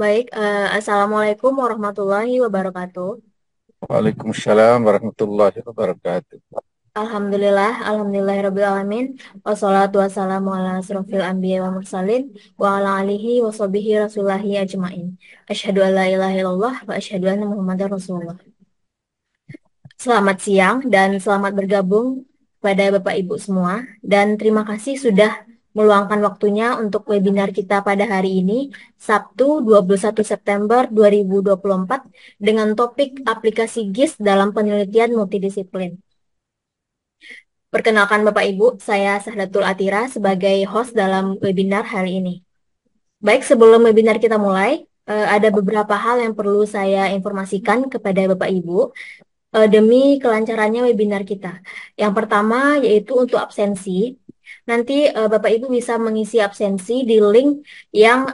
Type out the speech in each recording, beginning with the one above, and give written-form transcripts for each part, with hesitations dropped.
Baik, Assalamualaikum warahmatullahi wabarakatuh. Waalaikumsalam warahmatullahi wabarakatuh. Alhamdulillahirabbil alamin. Wassalatu wassalamu ala asrofil anbiya wa mursalin wa ala alihi wa sahbihi rasulillahi ajmain. Asyhadu an la ilaha illallah wa asyhadu anna Muhammadar Rasulullah. Selamat siang dan selamat bergabung pada Bapak Ibu semua dan terima kasih sudah meluangkan waktunya untuk webinar kita pada hari ini, Sabtu 21 September 2024 dengan topik aplikasi GIS dalam penelitian multidisiplin. Perkenalkan Bapak Ibu, saya Sahdatul Atira sebagai host dalam webinar hari ini. Baik, sebelum webinar kita mulai, ada beberapa hal yang perlu saya informasikan kepada Bapak Ibu demi kelancarannya webinar kita. Yang pertama yaitu untuk absensi. Nanti Bapak Ibu bisa mengisi absensi di link yang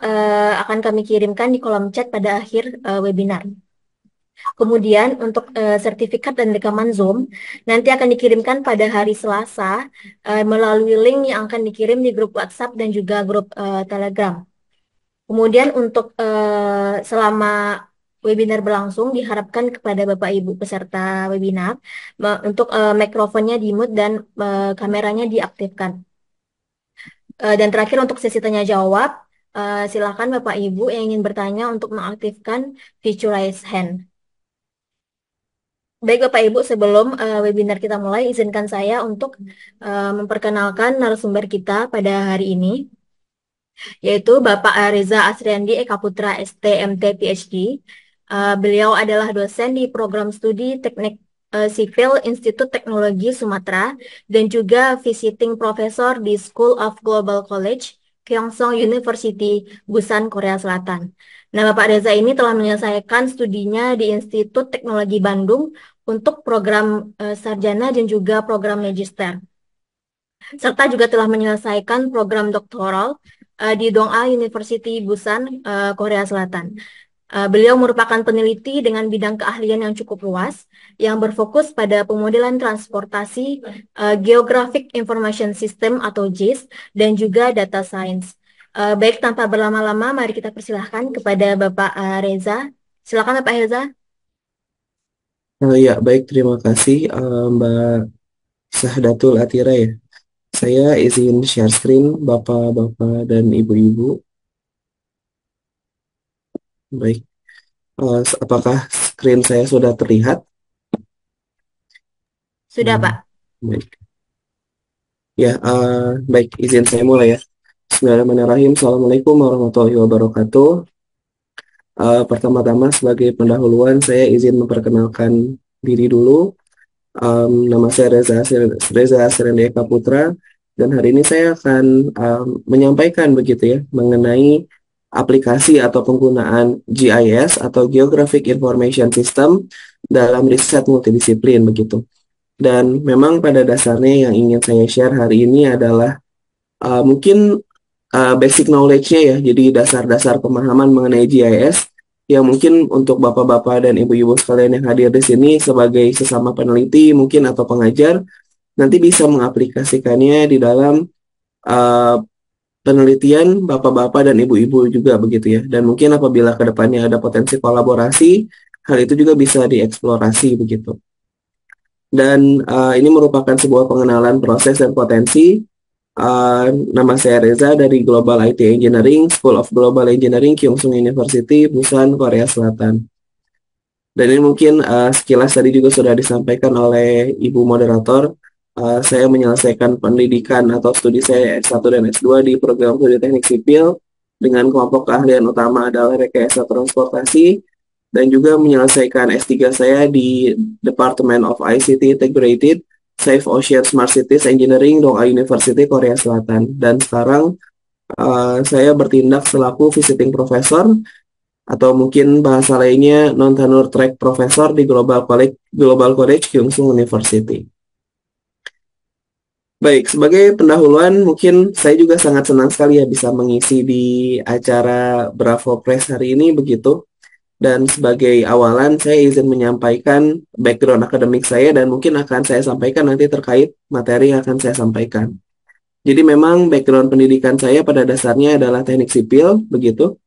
akan kami kirimkan di kolom chat pada akhir webinar. Kemudian untuk sertifikat dan rekaman Zoom nanti akan dikirimkan pada hari Selasa melalui link yang akan dikirim di grup WhatsApp dan juga grup Telegram. Kemudian untuk selama webinar berlangsung diharapkan kepada Bapak Ibu peserta webinar untuk mikrofonnya di-mute dan kameranya diaktifkan. Dan terakhir untuk sesi tanya jawab, silakan Bapak Ibu yang ingin bertanya untuk mengaktifkan fitur raise hand. Baik Bapak Ibu, sebelum webinar kita mulai, izinkan saya untuk memperkenalkan narasumber kita pada hari ini, yaitu Bapak Reza Asriandi Eka Putra STMT PhD. Beliau adalah dosen di program studi Teknik Sipil Institut Teknologi Sumatera dan juga visiting professor di School of Global College, Kyongsong University, Busan, Korea Selatan. Nah, Bapak Reza ini telah menyelesaikan studinya di Institut Teknologi Bandung untuk program sarjana dan juga program magister, serta juga telah menyelesaikan program doktoral di Dong'a University Busan, Korea Selatan. Beliau merupakan peneliti dengan bidang keahlian yang cukup luas, yang berfokus pada pemodelan transportasi, Geographic Information System atau GIS, dan juga data science. Baik, tanpa berlama-lama, mari kita persilahkan kepada Bapak Reza. Silakan Bapak Reza. Ya, baik, terima kasih Mbak Sahdatul Atira ya. Saya izin share screen Bapak-Bapak dan Ibu-Ibu. Baik, apakah screen saya sudah terlihat? Sudah, Hmm, Pak. baik, ya, baik, izin saya mulai ya. Bismillahirrahmanirrahim. Assalamualaikum warahmatullahi wabarakatuh. Pertama-tama sebagai pendahuluan saya izin memperkenalkan diri dulu. Nama saya Reza Serendeka Putra, dan hari ini saya akan menyampaikan begitu ya mengenai aplikasi atau penggunaan GIS atau Geographic Information System dalam riset multidisiplin begitu. Dan memang pada dasarnya yang ingin saya share hari ini adalah mungkin basic knowledge-nya ya, jadi dasar-dasar pemahaman mengenai GIS yang mungkin untuk bapak-bapak dan ibu-ibu sekalian yang hadir di sini sebagai sesama peneliti mungkin atau pengajar nanti bisa mengaplikasikannya di dalam uh, penelitian bapak-bapak dan ibu-ibu juga begitu ya. Dan mungkin apabila ke depannya ada potensi kolaborasi, hal itu juga bisa dieksplorasi begitu. Dan ini merupakan sebuah pengenalan proses dan potensi. Nama saya Reza dari Global IT Engineering, School of Global Engineering, Kyungsung University, Busan, Korea Selatan. Dan ini mungkin sekilas tadi juga sudah disampaikan oleh Ibu Moderator. Saya menyelesaikan pendidikan atau studi saya S1 dan S2 di program studi teknik sipil dengan kelompok keahlian utama adalah rekayasa transportasi dan juga menyelesaikan S3 saya di Department of ICT Integrated Safe Ocean Smart Cities Engineering Dong'a University Korea Selatan. Dan sekarang saya bertindak selaku visiting professor atau mungkin bahasa lainnya non-tenure track professor di Global College Kyungsung University. Baik, sebagai pendahuluan mungkin saya juga sangat senang sekali ya bisa mengisi di acara Bravo Press hari ini begitu. Dan sebagai awalan saya izin menyampaikan background akademik saya dan mungkin akan saya sampaikan nanti terkait materi yang akan saya sampaikan. Jadi memang background pendidikan saya pada dasarnya adalah teknik sipil begitu.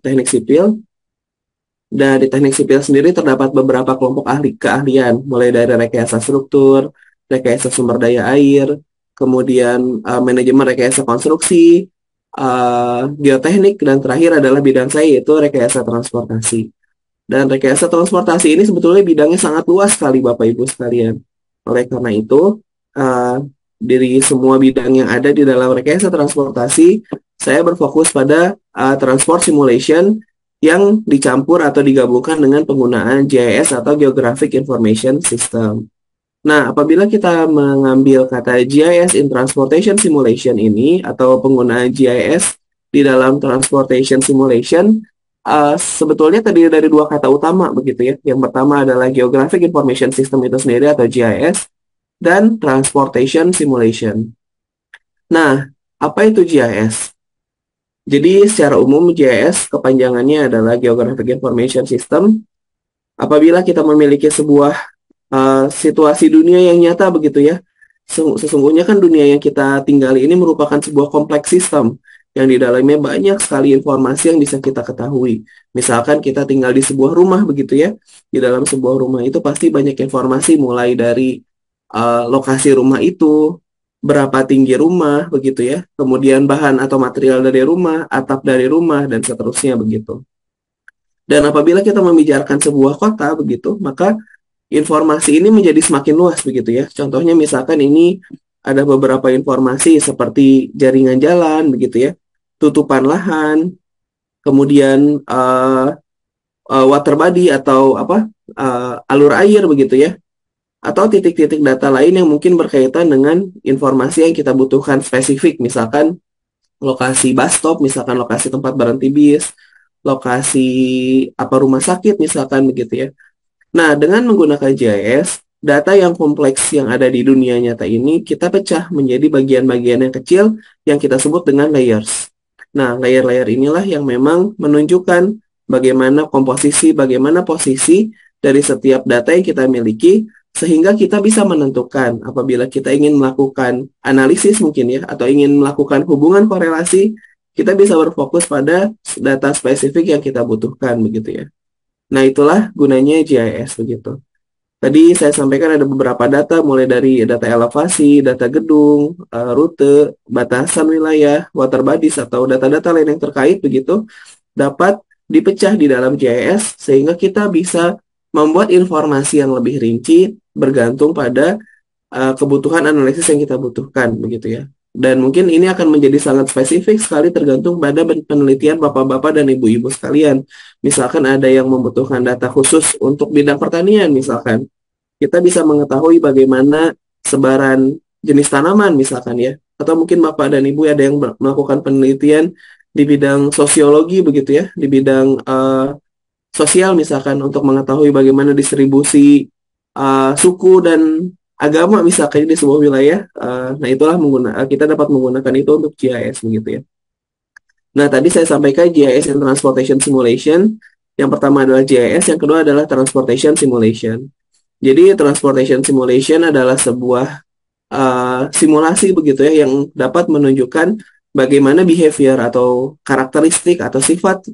teknik sipil. Dan di teknik sipil sendiri terdapat beberapa kelompok keahlian, mulai dari rekayasa struktur, rekayasa sumber daya air, kemudian manajemen rekayasa konstruksi, geoteknik, dan terakhir adalah bidang saya yaitu rekayasa transportasi. Dan rekayasa transportasi ini sebetulnya bidangnya sangat luas sekali Bapak Ibu sekalian. Oleh karena itu, dari semua bidang yang ada di dalam rekayasa transportasi, saya berfokus pada transport simulation yang dicampur atau digabungkan dengan penggunaan GIS atau Geographic Information System. Nah, apabila kita mengambil kata GIS in Transportation Simulation ini atau penggunaan GIS di dalam Transportation Simulation, sebetulnya terdiri dari dua kata utama begitu ya. Yang pertama adalah Geographic Information System itu sendiri atau GIS dan Transportation Simulation. Nah, apa itu GIS? Jadi secara umum GIS kepanjangannya adalah Geographic Information System. Apabila kita memiliki sebuah situasi dunia yang nyata begitu ya, sesungguhnya kan dunia yang kita tinggali ini merupakan sebuah kompleks sistem yang di dalamnya banyak sekali informasi yang bisa kita ketahui. Misalkan kita tinggal di sebuah rumah begitu ya, di dalam sebuah rumah itu pasti banyak informasi mulai dari lokasi rumah itu, berapa tinggi rumah begitu ya, kemudian bahan atau material dari rumah, atap dari rumah, dan seterusnya begitu. Dan apabila kita membicarakan sebuah kota begitu, maka informasi ini menjadi semakin luas begitu ya. Contohnya misalkan ini ada beberapa informasi seperti jaringan jalan begitu ya, tutupan lahan, kemudian water body atau alur air begitu ya, atau titik-titik data lain yang mungkin berkaitan dengan informasi yang kita butuhkan spesifik, misalkan lokasi bus stop, misalkan lokasi tempat berhenti bis, lokasi rumah sakit misalkan begitu ya. Nah, dengan menggunakan GIS, data yang kompleks yang ada di dunia nyata ini kita pecah menjadi bagian-bagian yang kecil yang kita sebut dengan layers. Nah, layer-layer inilah yang memang menunjukkan bagaimana komposisi, bagaimana posisi dari setiap data yang kita miliki, sehingga kita bisa menentukan apabila kita ingin melakukan analisis mungkin ya, atau ingin melakukan hubungan korelasi, kita bisa berfokus pada data spesifik yang kita butuhkan begitu ya. Nah, itulah gunanya GIS begitu. Tadi saya sampaikan ada beberapa data, mulai dari data elevasi, data gedung, rute, batasan wilayah, water bodies, atau data-data lain yang terkait begitu, dapat dipecah di dalam GIS sehingga kita bisa membuat informasi yang lebih rinci bergantung pada kebutuhan analisis yang kita butuhkan begitu ya. Dan mungkin ini akan menjadi sangat spesifik sekali tergantung pada penelitian bapak-bapak dan ibu-ibu sekalian. Misalkan ada yang membutuhkan data khusus untuk bidang pertanian misalkan. Kita bisa mengetahui bagaimana sebaran jenis tanaman misalkan ya. Atau mungkin bapak dan ibu ada yang melakukan penelitian di bidang sosiologi begitu ya, di bidang sosial misalkan untuk mengetahui bagaimana distribusi suku dan agama misalkan di sebuah wilayah. Nah, itulah kita dapat menggunakan itu untuk GIS begitu ya. Nah, tadi saya sampaikan GIS and Transportation Simulation. Yang pertama adalah GIS, yang kedua adalah Transportation Simulation. Jadi Transportation Simulation adalah sebuah simulasi begitu ya yang dapat menunjukkan bagaimana behavior atau karakteristik atau sifat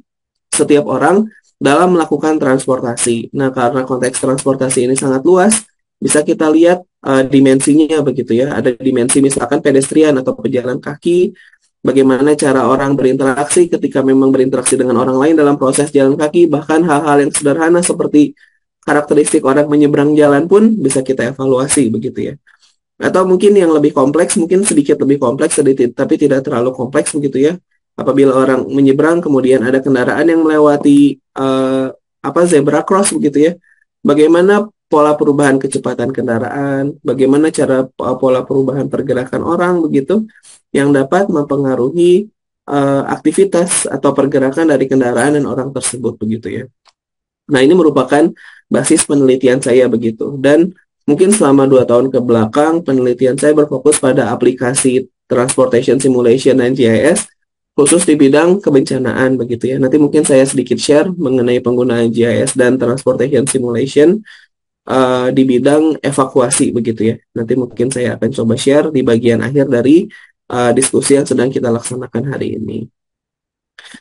setiap orang dalam melakukan transportasi. Nah, karena konteks transportasi ini sangat luas, bisa kita lihat dimensinya begitu ya. Ada dimensi misalkan pedestrian atau pejalan kaki, bagaimana cara orang berinteraksi ketika memang berinteraksi dengan orang lain dalam proses jalan kaki, bahkan hal-hal yang sederhana seperti karakteristik orang menyeberang jalan pun bisa kita evaluasi begitu ya. Atau mungkin yang lebih kompleks, mungkin sedikit lebih kompleks, tapi tidak terlalu kompleks begitu ya. Apabila orang menyeberang, kemudian ada kendaraan yang melewati zebra cross begitu ya. Bagaimana pola perubahan kecepatan kendaraan, bagaimana cara pola perubahan pergerakan orang begitu, yang dapat mempengaruhi aktivitas atau pergerakan dari kendaraan dan orang tersebut begitu ya. Nah, ini merupakan basis penelitian saya begitu. Dan mungkin selama 2 tahun ke belakang, penelitian saya berfokus pada aplikasi Transportation Simulation dan GIS, khusus di bidang kebencanaan begitu ya. Nanti mungkin saya sedikit share mengenai penggunaan GIS dan Transportation Simulation di bidang evakuasi begitu ya. Nanti mungkin saya akan coba share di bagian akhir dari diskusi yang sedang kita laksanakan hari ini.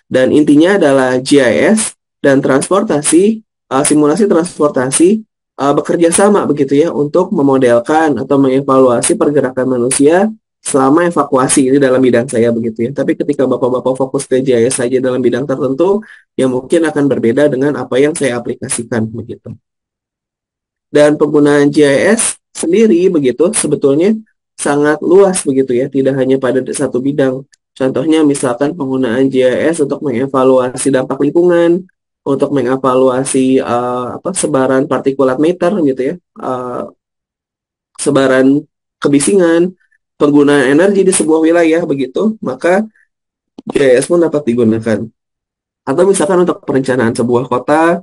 Dan intinya adalah GIS dan transportasi, simulasi transportasi bekerja sama begitu ya untuk memodelkan atau mengevaluasi pergerakan manusia selama evakuasi. Ini dalam bidang saya begitu ya. Tapi ketika Bapak-Bapak fokus ke GIS saja dalam bidang tertentu, ya mungkin akan berbeda dengan apa yang saya aplikasikan begitu. Dan penggunaan GIS sendiri begitu sebetulnya sangat luas begitu ya, tidak hanya pada satu bidang. Contohnya misalkan penggunaan GIS untuk mengevaluasi dampak lingkungan, untuk mengevaluasi sebaran partikulat matter gitu ya, sebaran kebisingan, penggunaan energi di sebuah wilayah begitu, maka GIS pun dapat digunakan. Atau misalkan untuk perencanaan sebuah kota,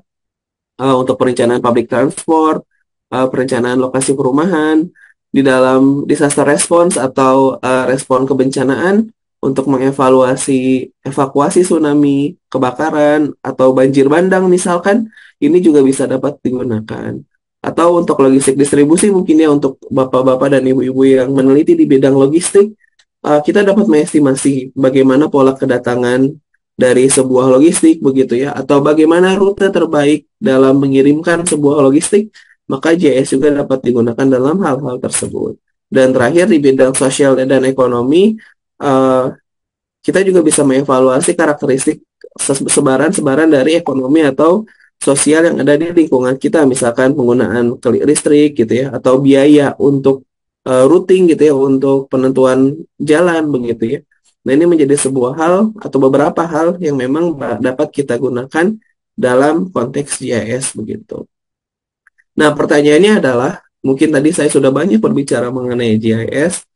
untuk perencanaan public transport, perencanaan lokasi perumahan, di dalam disaster response atau respon kebencanaan untuk mengevaluasi evakuasi tsunami, kebakaran, atau banjir bandang misalkan, ini juga bisa dapat digunakan. Atau untuk logistik distribusi mungkin ya untuk bapak-bapak dan ibu-ibu yang meneliti di bidang logistik, kita dapat mengestimasi bagaimana pola kedatangan dari sebuah logistik begitu ya, atau bagaimana rute terbaik dalam mengirimkan sebuah logistik, maka GIS juga dapat digunakan dalam hal-hal tersebut. Dan terakhir di bidang sosial dan ekonomi, kita juga bisa mengevaluasi karakteristik sebaran-sebaran dari ekonomi atau sosial yang ada di lingkungan kita, misalkan penggunaan listrik gitu ya, atau biaya untuk routing gitu ya, untuk penentuan jalan begitu ya. Nah, ini menjadi sebuah hal atau beberapa hal yang memang dapat kita gunakan dalam konteks GIS begitu. Nah, pertanyaannya adalah, mungkin tadi saya sudah banyak berbicara mengenai GIS,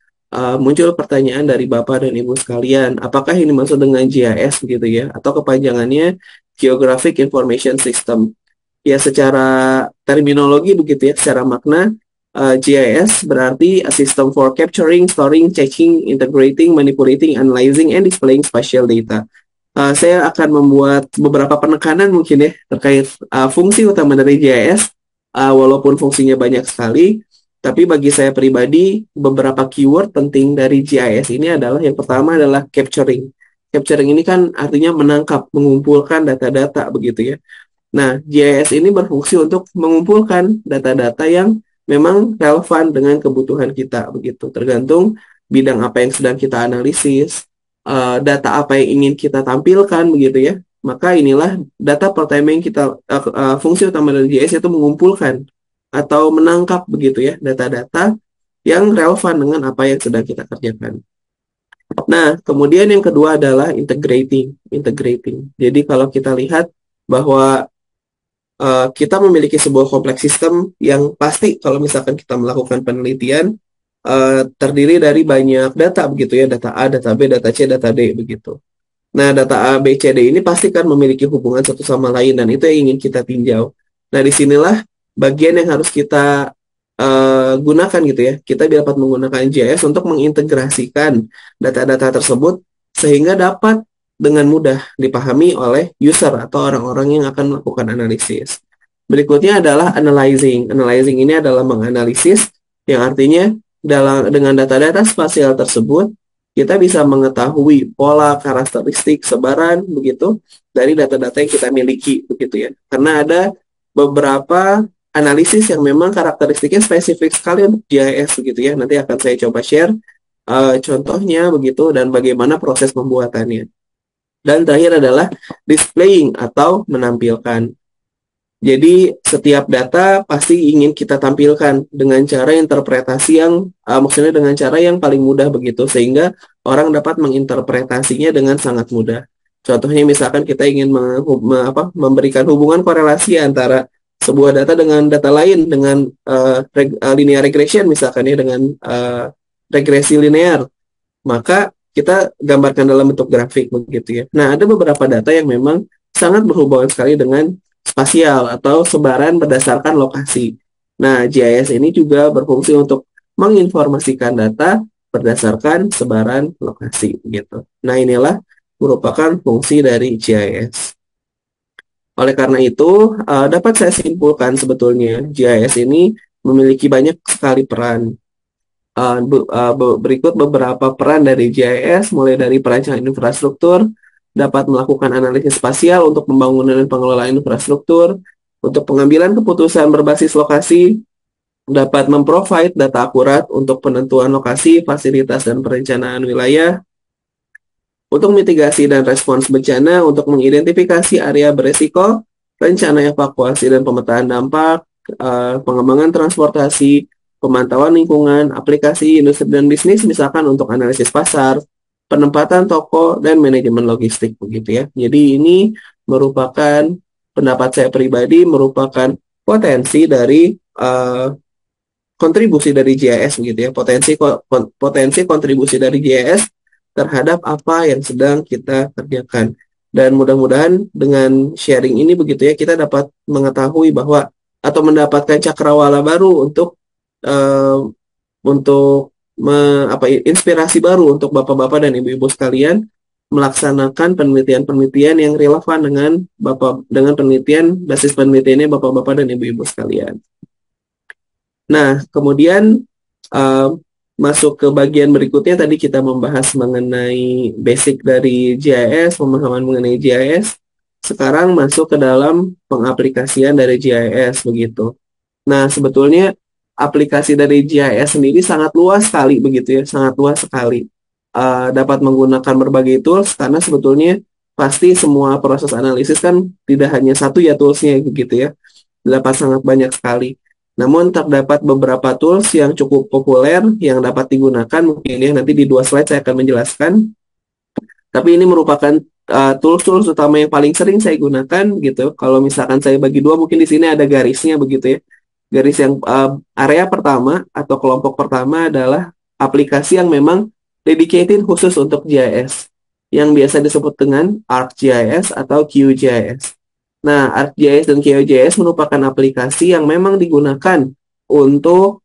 muncul pertanyaan dari Bapak dan Ibu sekalian, apakah ini masuk dengan GIS begitu ya, atau kepanjangannya Geographic Information System. Ya, secara terminologi begitu ya, secara makna, GIS berarti a system for capturing, storing, checking, integrating, manipulating, analyzing, and displaying spatial data. Saya akan membuat beberapa penekanan mungkin ya terkait fungsi utama dari GIS, walaupun fungsinya banyak sekali, tapi bagi saya pribadi beberapa keyword penting dari GIS ini adalah yang pertama adalah capturing. Capturing ini kan artinya menangkap, mengumpulkan data-data begitu ya. Nah, GIS ini berfungsi untuk mengumpulkan data-data yang memang relevan dengan kebutuhan kita begitu. Tergantung bidang apa yang sedang kita analisis, data apa yang ingin kita tampilkan begitu ya. Maka inilah data pertama yang kita fungsi utama dari GIS itu mengumpulkan atau menangkap begitu ya data-data yang relevan dengan apa yang sedang kita kerjakan. Nah, kemudian yang kedua adalah integrating. Jadi kalau kita lihat bahwa kita memiliki sebuah kompleks sistem yang pasti kalau misalkan kita melakukan penelitian terdiri dari banyak data begitu ya, data A, data B, data C, data D begitu. Nah, data A, B, C, D ini pasti kan memiliki hubungan satu sama lain dan itu yang ingin kita tinjau. Nah, disinilah bagian yang harus kita gunakan gitu ya. Kita dapat menggunakan GIS untuk mengintegrasikan data-data tersebut sehingga dapat dengan mudah dipahami oleh user atau orang-orang yang akan melakukan analisis. Berikutnya adalah analyzing. Analyzing ini adalah menganalisis, yang artinya dengan data-data spasial tersebut, kita bisa mengetahui pola karakteristik sebaran begitu dari data-data yang kita miliki begitu ya. Karena ada beberapa analisis yang memang karakteristiknya spesifik sekali untuk GIS begitu ya. Nanti akan saya coba share contohnya begitu dan bagaimana proses pembuatannya. Dan terakhir adalah displaying atau menampilkan. Jadi setiap data pasti ingin kita tampilkan dengan cara interpretasi yang maksudnya dengan cara yang paling mudah begitu sehingga orang dapat menginterpretasinya dengan sangat mudah. Contohnya misalkan kita ingin memberikan hubungan korelasi antara sebuah data dengan data lain dengan linear regression misalkan ya dengan regresi linear, maka kita gambarkan dalam bentuk grafik begitu ya. Nah, ada beberapa data yang memang sangat berhubungan sekali dengan spasial atau sebaran berdasarkan lokasi. Nah, GIS ini juga berfungsi untuk menginformasikan data berdasarkan sebaran lokasi gitu. Nah, inilah merupakan fungsi dari GIS. Oleh karena itu, dapat saya simpulkan sebetulnya GIS ini memiliki banyak sekali peran. Berikut beberapa peran dari GIS, mulai dari perancangan infrastruktur, dapat melakukan analisis spasial untuk pembangunan dan pengelolaan infrastruktur, untuk pengambilan keputusan berbasis lokasi, dapat memprovide data akurat untuk penentuan lokasi, fasilitas, dan perencanaan wilayah, untuk mitigasi dan respons bencana, untuk mengidentifikasi area beresiko, rencana evakuasi dan pemetaan dampak, pengembangan transportasi, pemantauan lingkungan, aplikasi industri dan bisnis, misalkan untuk analisis pasar, penempatan toko, dan manajemen logistik begitu ya. Jadi ini merupakan pendapat saya pribadi merupakan potensi dari kontribusi dari GIS begitu ya, potensi kontribusi dari GIS terhadap apa yang sedang kita kerjakan. Dan mudah-mudahan dengan sharing ini begitu ya, kita dapat mengetahui bahwa atau mendapatkan cakrawala baru eh, untuk inspirasi baru untuk bapak-bapak dan ibu-ibu sekalian melaksanakan penelitian-penelitian yang relevan dengan penelitian basis penelitiannya bapak-bapak dan ibu-ibu sekalian. Nah, kemudian uh, masuk ke bagian berikutnya, tadi kita membahas mengenai basic dari GIS, pemahaman mengenai GIS. Sekarang masuk ke dalam pengaplikasian dari GIS begitu. Nah, sebetulnya aplikasi dari GIS sendiri sangat luas sekali begitu ya, sangat luas sekali. Dapat menggunakan berbagai tools karena sebetulnya pasti semua proses analisis kan tidak hanya satu ya toolsnya begitu ya, dapat sangat banyak sekali. Namun terdapat beberapa tools yang cukup populer yang dapat digunakan, mungkin ya nanti di 2 slide saya akan menjelaskan. Tapi ini merupakan tools-tools utama yang paling sering saya gunakan gitu. Kalau misalkan saya bagi dua, mungkin di sini ada garisnya begitu ya. Garis yang area pertama atau kelompok pertama adalah aplikasi yang memang dedicated khusus untuk GIS, yang biasa disebut dengan ArcGIS atau QGIS. Nah, ArcGIS dan QGIS merupakan aplikasi yang memang digunakan untuk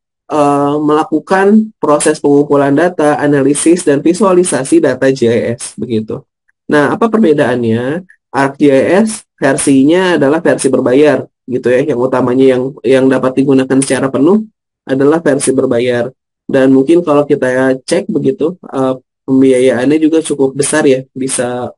melakukan proses pengumpulan data, analisis, dan visualisasi data GIS begitu. Nah, apa perbedaannya? ArcGIS versinya adalah versi berbayar gitu ya. Yang utamanya yang dapat digunakan secara penuh adalah versi berbayar. Dan mungkin kalau kita cek begitu, pembiayaannya juga cukup besar ya, bisa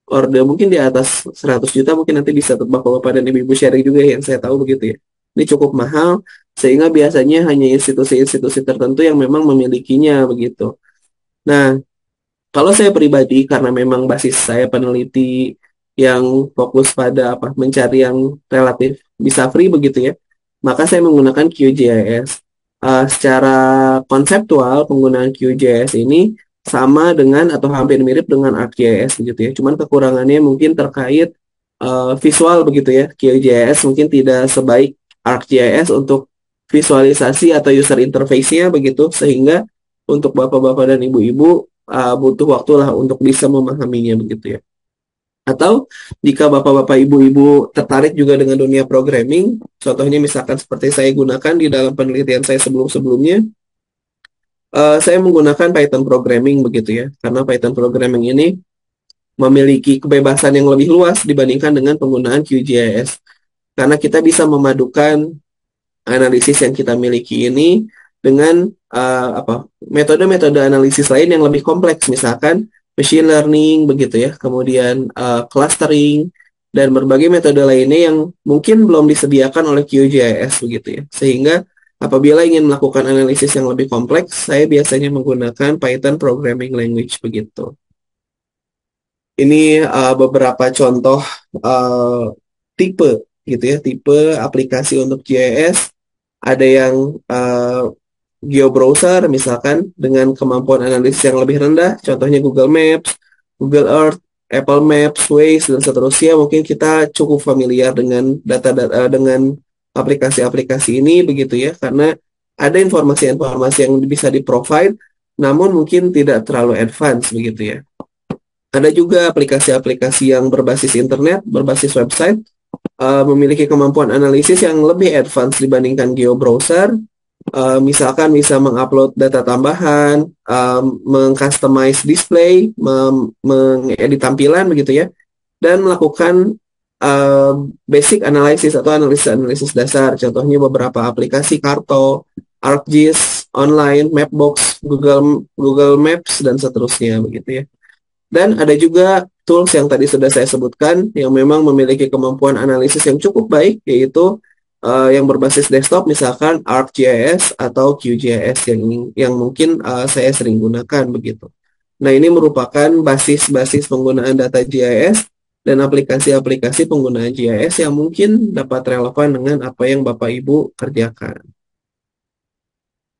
order mungkin di atas 100 juta, mungkin nanti bisa bapak-bapak dan ibu-ibu sharing juga yang saya tahu begitu ya. Ini cukup mahal, sehingga biasanya hanya institusi-institusi tertentu yang memang memilikinya begitu. Nah, kalau saya pribadi, karena memang basis saya peneliti yang fokus pada mencari yang relatif bisa free begitu ya, maka saya menggunakan QGIS. Secara konseptual, penggunaan QGIS ini sama dengan atau hampir mirip dengan ArcGIS begitu ya. Cuman kekurangannya mungkin terkait visual begitu ya. QGIS mungkin tidak sebaik ArcGIS untuk visualisasi atau user interface-nya begitu, sehingga untuk bapak-bapak dan ibu-ibu butuh waktu lah untuk bisa memahaminya begitu ya. Atau jika bapak-bapak ibu-ibu tertarik juga dengan dunia programming, contohnya misalkan seperti saya gunakan di dalam penelitian saya sebelum-sebelumnya, saya menggunakan Python programming begitu ya, karena Python programming ini memiliki kebebasan yang lebih luas dibandingkan dengan penggunaan QGIS. Karena kita bisa memadukan analisis yang kita miliki ini dengan metode-metode analisis lain yang lebih kompleks, misalkan machine learning begitu ya, kemudian clustering dan berbagai metode lainnya yang mungkin belum disediakan oleh QGIS begitu ya. Sehingga apabila ingin melakukan analisis yang lebih kompleks, saya biasanya menggunakan Python programming language begitu. Ini beberapa contoh tipe gitu ya, tipe aplikasi untuk GIS. Ada yang GeoBrowser misalkan dengan kemampuan analisis yang lebih rendah, contohnya Google Maps, Google Earth, Apple Maps, Waze, dan seterusnya. Mungkin kita cukup familiar dengan dengan aplikasi-aplikasi ini begitu ya, karena ada informasi-informasi yang bisa di-provide, namun mungkin tidak terlalu advance begitu ya. Ada juga aplikasi-aplikasi yang berbasis internet, berbasis website, memiliki kemampuan analisis yang lebih advance dibandingkan GeoBrowser. Misalkan bisa mengupload data tambahan, mengcustomize display, mengedit tampilan begitu ya, dan melakukan basic analysis atau analisis dasar. Contohnya beberapa aplikasi Karto, ArcGIS, Online, Mapbox, Google Maps, dan seterusnya begitu ya. Dan ada juga tools yang tadi sudah saya sebutkan yang memang memiliki kemampuan analisis yang cukup baik, yaitu yang berbasis desktop, misalkan ArcGIS atau QGIS yang mungkin saya sering gunakan begitu. Nah, ini merupakan basis-basis penggunaan data GIS dan aplikasi-aplikasi penggunaan GIS yang mungkin dapat relevan dengan apa yang Bapak Ibu kerjakan.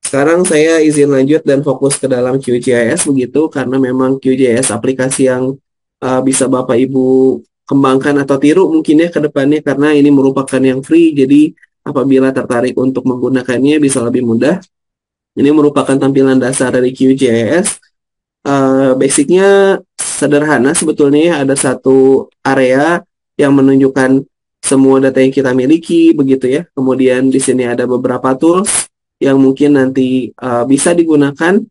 Sekarang saya izin lanjut dan fokus ke dalam QGIS begitu, karena memang QGIS aplikasi yang bisa Bapak Ibu kembangkan atau tiru mungkin ya ke depannya, karena ini merupakan yang free, jadi apabila tertarik untuk menggunakannya bisa lebih mudah. Ini merupakan tampilan dasar dari QGIS. Basicnya sederhana sebetulnya ya, ada satu area yang menunjukkan semua data yang kita miliki begitu ya. Kemudian di sini ada beberapa tools yang mungkin nanti bisa digunakan.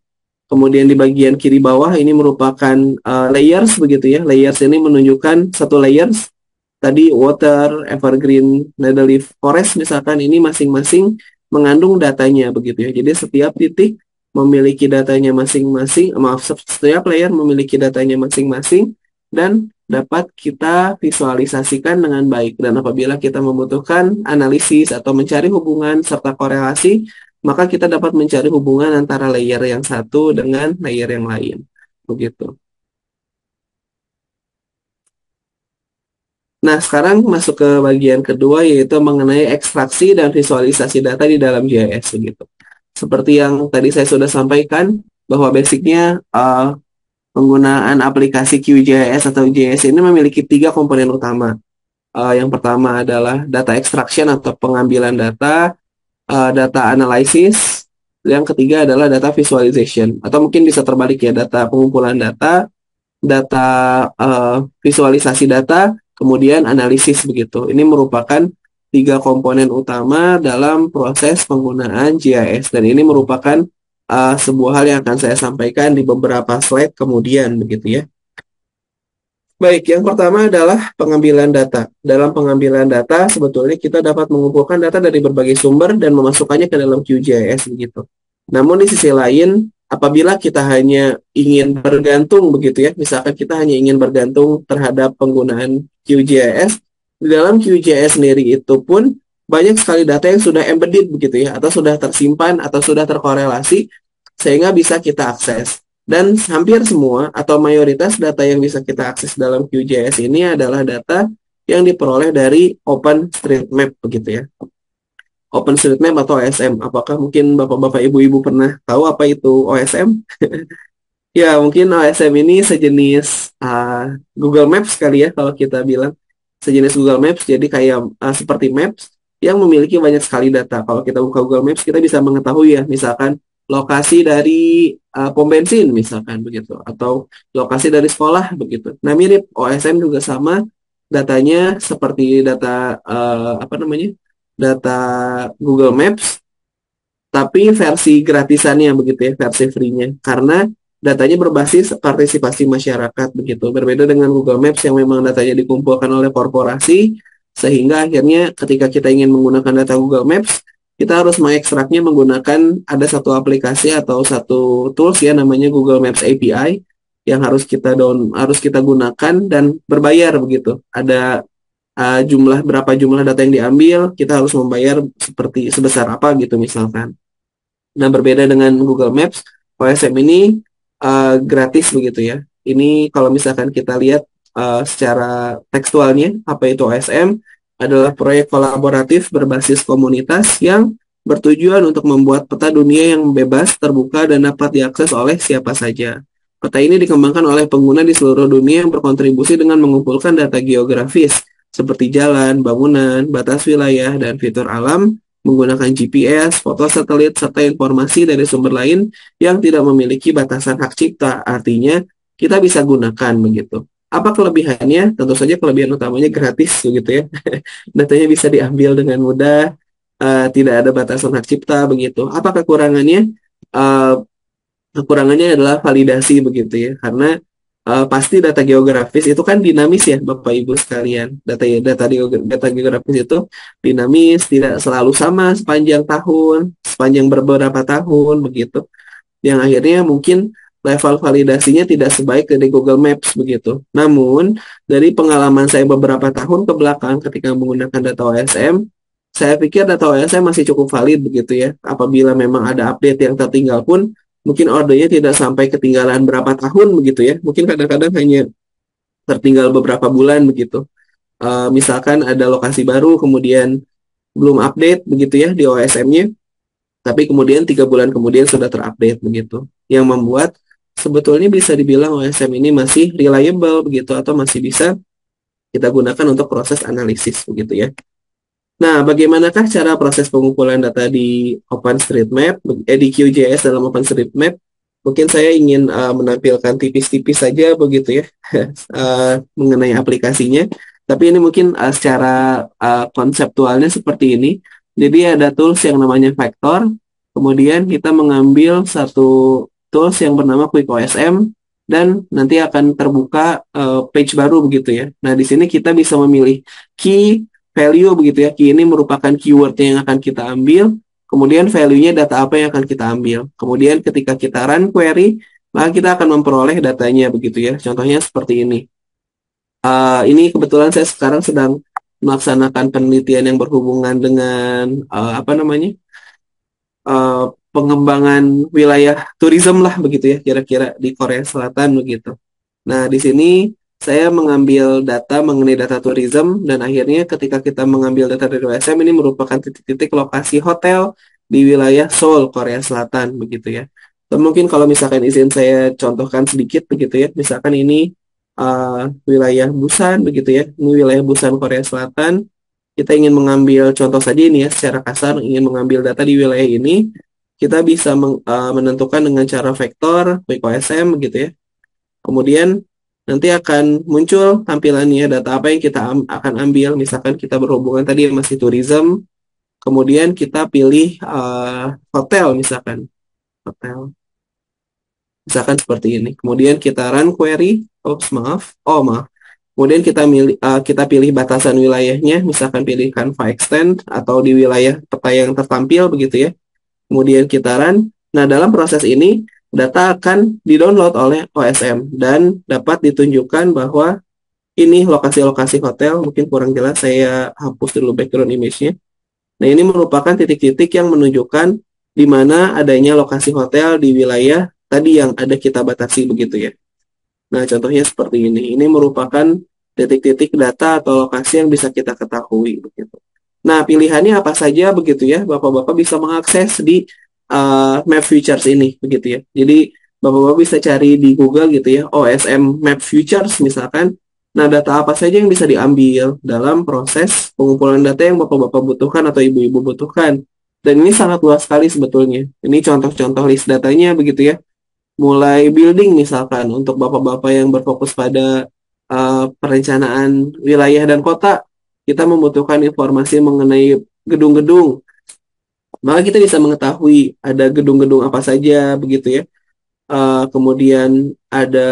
Kemudian di bagian kiri bawah ini merupakan layers begitu ya. Layers ini menunjukkan satu layers. Tadi water, evergreen, needleleaf forest misalkan, ini masing-masing mengandung datanya begitu ya. Jadi setiap titik memiliki datanya masing-masing, setiap layer memiliki datanya masing-masing dan dapat kita visualisasikan dengan baik. Dan apabila kita membutuhkan analisis atau mencari hubungan serta korelasi, maka kita dapat mencari hubungan antara layer yang satu dengan layer yang lain. Begitu. Nah, sekarang masuk ke bagian kedua, yaitu mengenai ekstraksi dan visualisasi data di dalam GIS begitu. Seperti yang tadi saya sudah sampaikan, bahwa basicnya penggunaan aplikasi QGIS atau GIS ini memiliki 3 komponen utama. Yang pertama adalah data extraction atau pengambilan data, data analysis, yang ketiga adalah data visualization, atau mungkin bisa terbalik ya, data pengumpulan data, data visualisasi data, kemudian analisis begitu. Ini merupakan 3 komponen utama dalam proses penggunaan GIS, dan ini merupakan sebuah hal yang akan saya sampaikan di beberapa slide kemudian begitu ya. Baik, yang pertama adalah pengambilan data. Dalam pengambilan data, sebetulnya kita dapat mengumpulkan data dari berbagai sumber dan memasukkannya ke dalam QGIS begitu. Namun di sisi lain, apabila kita hanya ingin bergantung begitu ya, misalkan kita hanya ingin bergantung terhadap penggunaan QGIS, di dalam QGIS sendiri itu pun banyak sekali data yang sudah embedded begitu ya, atau sudah tersimpan atau sudah terkorelasi sehingga bisa kita akses. Dan hampir semua atau mayoritas data yang bisa kita akses dalam QGIS ini adalah data yang diperoleh dari OpenStreetMap begitu ya. OpenStreetMap atau OSM. Apakah mungkin Bapak-bapak Ibu-ibu pernah tahu apa itu OSM? Ya, mungkin OSM ini sejenis Google Maps kali ya kalau kita bilang. Sejenis Google Maps, jadi kayak seperti Maps yang memiliki banyak sekali data. Kalau kita buka Google Maps, kita bisa mengetahui ya, misalkan lokasi dari pom bensin misalkan begitu, atau lokasi dari sekolah begitu. Nah, mirip OSM juga sama, datanya seperti data data Google Maps, tapi versi gratisannya begitu ya, versi free-nya, karena datanya berbasis partisipasi masyarakat begitu. Berbeda dengan Google Maps yang memang datanya dikumpulkan oleh korporasi, sehingga akhirnya ketika kita ingin menggunakan data Google Maps, kita harus mengekstraknya menggunakan ada satu aplikasi atau satu tools ya, namanya Google Maps API, yang harus kita gunakan dan berbayar begitu. Ada berapa jumlah data yang diambil, kita harus membayar seperti sebesar apa gitu misalkan. Nah, berbeda dengan Google Maps, OSM ini gratis begitu ya. Ini kalau misalkan kita lihat secara tekstualnya, apa itu OSM? Adalah proyek kolaboratif berbasis komunitas yang bertujuan untuk membuat peta dunia yang bebas, terbuka, dan dapat diakses oleh siapa saja. Peta ini dikembangkan oleh pengguna di seluruh dunia yang berkontribusi dengan mengumpulkan data geografis, seperti jalan, bangunan, batas wilayah, dan fitur alam, menggunakan GPS, foto satelit, serta informasi dari sumber lain yang tidak memiliki batasan hak cipta. Artinya, kita bisa gunakan begitu. Apa kelebihannya? Tentu saja kelebihan utamanya gratis begitu ya. Datanya bisa diambil dengan mudah, tidak ada batasan hak cipta begitu. Apa kekurangannya? Kekurangannya adalah validasi begitu ya, karena pasti data geografis itu kan dinamis ya Bapak Ibu sekalian. Data geografis itu dinamis, tidak selalu sama sepanjang tahun, sepanjang beberapa tahun begitu. Yang akhirnya mungkin level validasinya tidak sebaik dari Google Maps begitu. Namun, dari pengalaman saya beberapa tahun ke belakang ketika menggunakan data OSM, saya pikir data OSM masih cukup valid begitu ya. Apabila memang ada update yang tertinggal pun, mungkin ordernya tidak sampai ketinggalan berapa tahun begitu ya. Mungkin kadang-kadang hanya tertinggal beberapa bulan begitu. Misalkan ada lokasi baru, kemudian belum update begitu ya di OSM-nya, tapi kemudian 3 bulan kemudian sudah terupdate begitu, yang membuat sebetulnya bisa dibilang OSM ini masih reliable begitu atau masih bisa kita gunakan untuk proses analisis begitu ya. Nah, bagaimanakah cara proses pengumpulan data di OpenStreetMap, di QGIS dalam OpenStreetMap? Mungkin saya ingin menampilkan tipis-tipis saja begitu ya mengenai aplikasinya. Tapi ini mungkin secara konseptualnya seperti ini. Jadi ada tools yang namanya Vector. Kemudian kita mengambil satu tools yang bernama QuickOSM dan nanti akan terbuka page baru begitu ya. Nah, di sini kita bisa memilih key value begitu ya. Key ini merupakan keyword yang akan kita ambil. Kemudian value-nya data apa yang akan kita ambil. Kemudian ketika kita run query, maka kita akan memperoleh datanya begitu ya. Contohnya seperti ini. Ini kebetulan saya sekarang sedang melaksanakan penelitian yang berhubungan dengan apa namanya pengembangan wilayah tourism lah begitu ya, kira-kira di Korea Selatan begitu. Nah, di sini saya mengambil data mengenai data tourism dan akhirnya ketika kita mengambil data dari OSM ini merupakan titik-titik lokasi hotel di wilayah Seoul, Korea Selatan begitu ya. Dan mungkin kalau misalkan izin saya contohkan sedikit begitu ya, misalkan ini wilayah Busan begitu ya, ini wilayah Busan Korea Selatan. Kita ingin mengambil contoh saja ini ya, secara kasar ingin mengambil data di wilayah ini, kita bisa menentukan dengan cara vektor, QuickOSM begitu ya. Kemudian nanti akan muncul tampilannya data apa yang kita akan ambil. Misalkan kita berhubungan tadi masih tourism, kemudian kita pilih hotel misalkan, hotel. Misalkan seperti ini. Kemudian kita run query, maaf. Kemudian kita pilih batasan wilayahnya, misalkan pilih Canva Extend atau di wilayah peta yang tertampil begitu ya. Kemudian kita run. Nah, dalam proses ini data akan di-download oleh OSM dan dapat ditunjukkan bahwa ini lokasi-lokasi hotel. Mungkin kurang jelas, saya hapus dulu background image-nya. Nah, ini merupakan titik-titik yang menunjukkan di mana adanya lokasi hotel di wilayah tadi yang ada kita batasi begitu ya. Nah, contohnya seperti ini. Ini merupakan titik-titik data atau lokasi yang bisa kita ketahui begitu. Nah, pilihannya apa saja begitu ya. Bapak-bapak bisa mengakses di Map Futures ini begitu ya. Jadi, bapak-bapak bisa cari di Google gitu ya, OSM Map Futures misalkan. Nah, data apa saja yang bisa diambil dalam proses pengumpulan data yang bapak-bapak butuhkan atau ibu-ibu butuhkan. Dan ini sangat luas sekali sebetulnya. Ini contoh-contoh list datanya begitu ya. Mulai building misalkan untuk bapak-bapak yang berfokus pada perencanaan wilayah dan kota, kita membutuhkan informasi mengenai gedung-gedung. Maka kita bisa mengetahui ada gedung-gedung apa saja begitu ya. Kemudian ada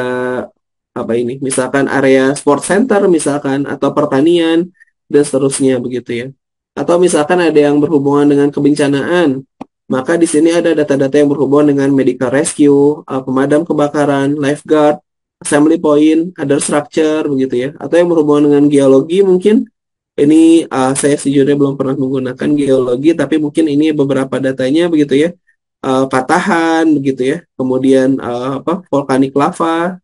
apa ini? Misalkan area sport center misalkan atau pertanian dan seterusnya begitu ya. Atau misalkan ada yang berhubungan dengan kebencanaan, maka di sini ada data-data yang berhubungan dengan medical rescue, pemadam kebakaran, lifeguard, assembly point, other structure, begitu ya. Atau yang berhubungan dengan geologi mungkin. Ini saya sejujurnya belum pernah menggunakan geologi, tapi mungkin ini beberapa datanya begitu ya. Patahan, begitu ya. Kemudian volkanik lava,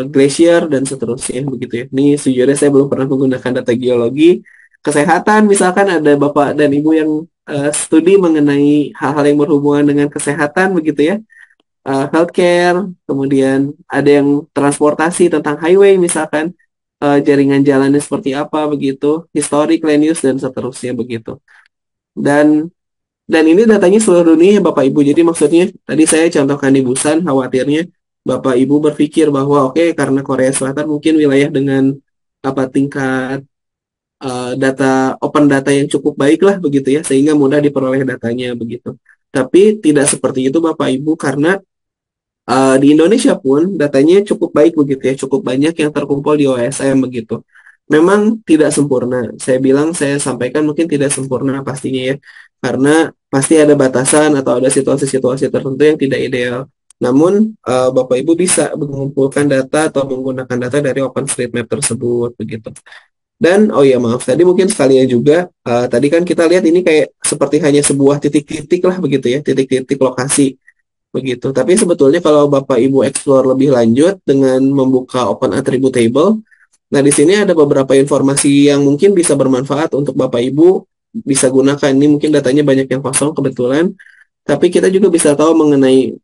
glacier, dan seterusnya, begitu ya. Ini sejujurnya saya belum pernah menggunakan data geologi. Kesehatan, misalkan ada Bapak dan Ibu yang studi mengenai hal-hal yang berhubungan dengan kesehatan begitu ya, healthcare, kemudian ada yang transportasi tentang highway misalkan, jaringan jalannya seperti apa begitu, historic, land use dan seterusnya begitu. Dan ini datanya seluruh dunia Bapak Ibu. Jadi maksudnya tadi saya contohkan di Busan, khawatirnya Bapak Ibu berpikir bahwa oke, karena Korea Selatan mungkin wilayah dengan tingkat open data yang cukup baik lah begitu ya, sehingga mudah diperoleh datanya begitu. Tapi tidak seperti itu Bapak Ibu, karena di Indonesia pun datanya cukup baik begitu ya, cukup banyak yang terkumpul di OSM begitu. Memang tidak sempurna, saya sampaikan mungkin tidak sempurna pastinya ya, karena pasti ada batasan atau ada situasi-situasi tertentu yang tidak ideal. Namun Bapak Ibu bisa mengumpulkan data atau menggunakan data dari OpenStreetMap tersebut begitu. Dan oh ya maaf tadi mungkin sekalian juga tadi kan kita lihat ini kayak seperti hanya sebuah titik-titik lah begitu ya, titik-titik lokasi begitu. Tapi sebetulnya kalau Bapak Ibu explore lebih lanjut dengan membuka Open Attribute Table, nah di sini ada beberapa informasi yang mungkin bisa bermanfaat untuk Bapak Ibu bisa gunakan. Ini mungkin datanya banyak yang kosong kebetulan, tapi kita juga bisa tahu mengenai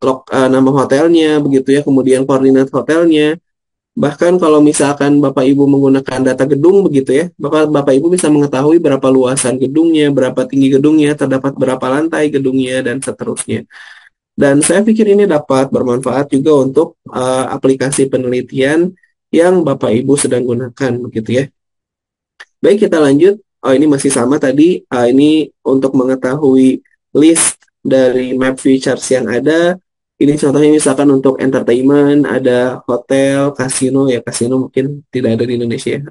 nama hotelnya begitu ya, kemudian koordinat hotelnya. Bahkan kalau misalkan Bapak Ibu menggunakan data gedung begitu ya, Bapak Ibu bisa mengetahui berapa luasan gedungnya, berapa tinggi gedungnya, terdapat berapa lantai gedungnya, dan seterusnya. Dan saya pikir ini dapat bermanfaat juga untuk aplikasi penelitian yang Bapak Ibu sedang gunakan begitu ya. Baik, kita lanjut. Oh, ini masih sama tadi. Ini untuk mengetahui list dari map features yang ada. Ini contohnya misalkan untuk entertainment, ada hotel, kasino, ya kasino mungkin tidak ada di Indonesia ya.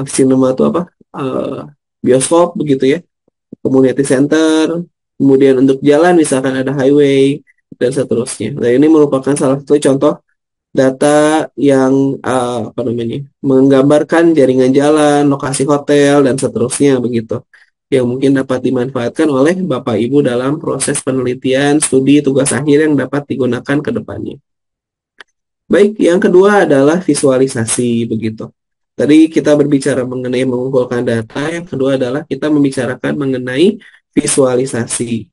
Cinema itu apa? Uh, Bioskop begitu ya. Community center. Kemudian untuk jalan misalkan ada highway dan seterusnya. Nah, ini merupakan salah satu contoh data yang apa namanya menggambarkan jaringan jalan, lokasi hotel dan seterusnya begitu yang mungkin dapat dimanfaatkan oleh Bapak Ibu dalam proses penelitian, studi, tugas akhir yang dapat digunakan ke depannya. Baik, yang kedua adalah visualisasi begitu. Tadi kita berbicara mengenai mengumpulkan data, yang kedua adalah kita membicarakan mengenai visualisasi.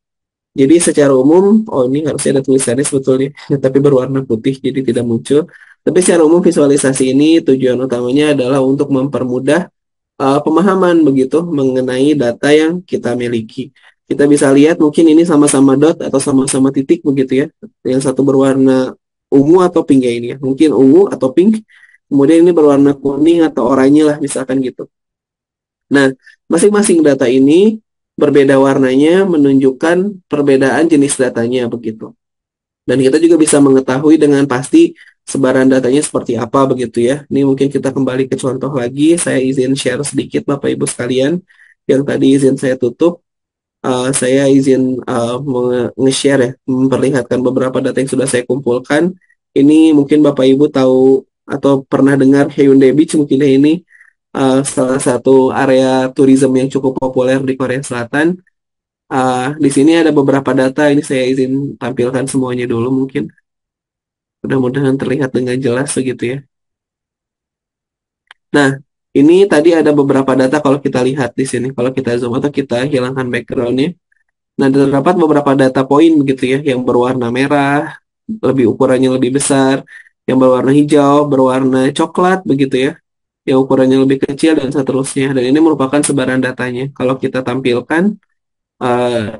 Jadi secara umum, oh ini harusnya ada tulisannya sebetulnya, tapi berwarna putih jadi tidak muncul. Tapi secara umum visualisasi ini tujuan utamanya adalah untuk mempermudah pemahaman begitu mengenai data yang kita miliki. Kita bisa lihat mungkin ini sama-sama dot atau sama-sama titik begitu ya. Yang satu berwarna ungu atau pink ya ini ya. Mungkin ungu atau pink. Kemudian ini berwarna kuning atau oranye lah misalkan gitu. Nah, masing-masing data ini berbeda warnanya menunjukkan perbedaan jenis datanya begitu. Dan kita juga bisa mengetahui dengan pasti sebaran datanya seperti apa begitu ya. Ini mungkin kita kembali ke contoh lagi. Saya izin share sedikit Bapak Ibu sekalian. Yang tadi izin saya tutup. Saya izin nge-share ya, memperlihatkan beberapa data yang sudah saya kumpulkan. Ini mungkin Bapak Ibu tahu atau pernah dengar Haeundae Beach mungkin ya ini salah satu area tourism yang cukup populer di Korea Selatan. Di sini ada beberapa data, ini saya izin tampilkan semuanya dulu mungkin. Mudah-mudahan terlihat dengan jelas begitu ya. Nah, ini tadi ada beberapa data kalau kita lihat di sini. Kalau kita zoom atau kita hilangkan background-nya. Nah, terdapat beberapa data poin begitu ya, yang berwarna merah, lebih ukurannya lebih besar, yang berwarna hijau, berwarna coklat begitu ya, yang ukurannya lebih kecil dan seterusnya. Dan ini merupakan sebaran datanya. Kalau kita tampilkan,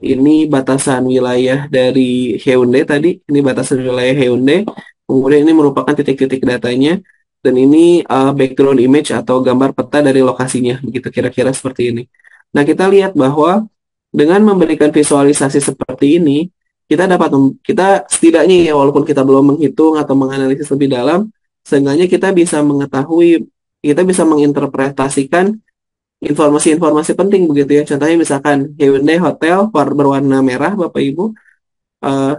ini batasan wilayah dari Haeundae tadi, ini batasan wilayah Haeundae. Kemudian ini merupakan titik-titik datanya, dan ini background image atau gambar peta dari lokasinya, begitu kira-kira seperti ini. Nah, kita lihat bahwa dengan memberikan visualisasi seperti ini, kita setidaknya ya walaupun kita belum menghitung atau menganalisis lebih dalam, seenggaknya kita bisa mengetahui, kita bisa menginterpretasikan informasi-informasi penting begitu ya. Contohnya misalkan Hyundai Hotel berwarna merah, Bapak Ibu.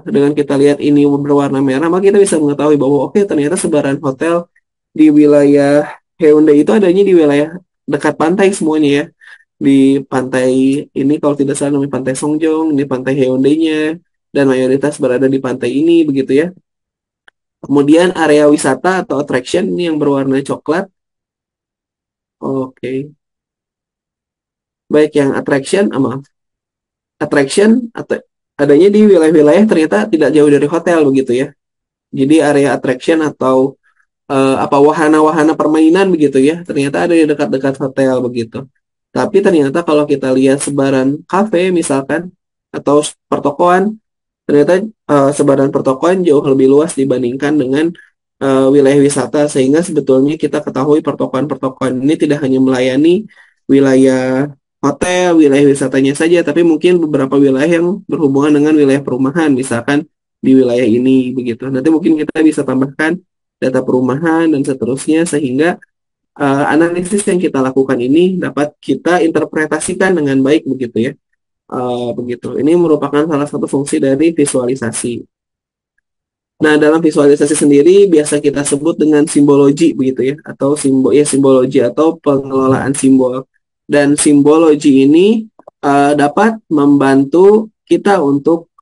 Dengan kita lihat ini berwarna merah, maka kita bisa mengetahui bahwa oke, ternyata sebaran hotel di wilayah Hyundai itu adanya di wilayah dekat pantai semuanya ya. Di pantai ini kalau tidak salah namanya Pantai Songjong, di pantai Hyundai-nya, dan mayoritas berada di pantai ini begitu ya. Kemudian area wisata atau attraction ini yang berwarna coklat. Oke. Baik yang attraction, maaf. Attraction atau adanya di wilayah-wilayah ternyata tidak jauh dari hotel begitu ya. Jadi area attraction atau apa wahana-wahana permainan begitu ya, ternyata ada di dekat-dekat hotel begitu. Tapi ternyata kalau kita lihat sebaran kafe misalkan atau pertokoan, ternyata sebaran pertokoan jauh lebih luas dibandingkan dengan wilayah wisata, sehingga sebetulnya kita ketahui pertokoan-pertokoan ini tidak hanya melayani wilayah hotel, wilayah wisatanya saja, tapi mungkin beberapa wilayah yang berhubungan dengan wilayah perumahan, misalkan di wilayah ini begitu. Nanti mungkin kita bisa tambahkan data perumahan dan seterusnya, sehingga analisis yang kita lakukan ini dapat kita interpretasikan dengan baik begitu ya. Begitu. Ini merupakan salah satu fungsi dari visualisasi. Nah, dalam visualisasi sendiri biasa kita sebut dengan simbologi begitu ya, atau simbologi atau pengelolaan simbol. Dan simbologi ini dapat membantu kita untuk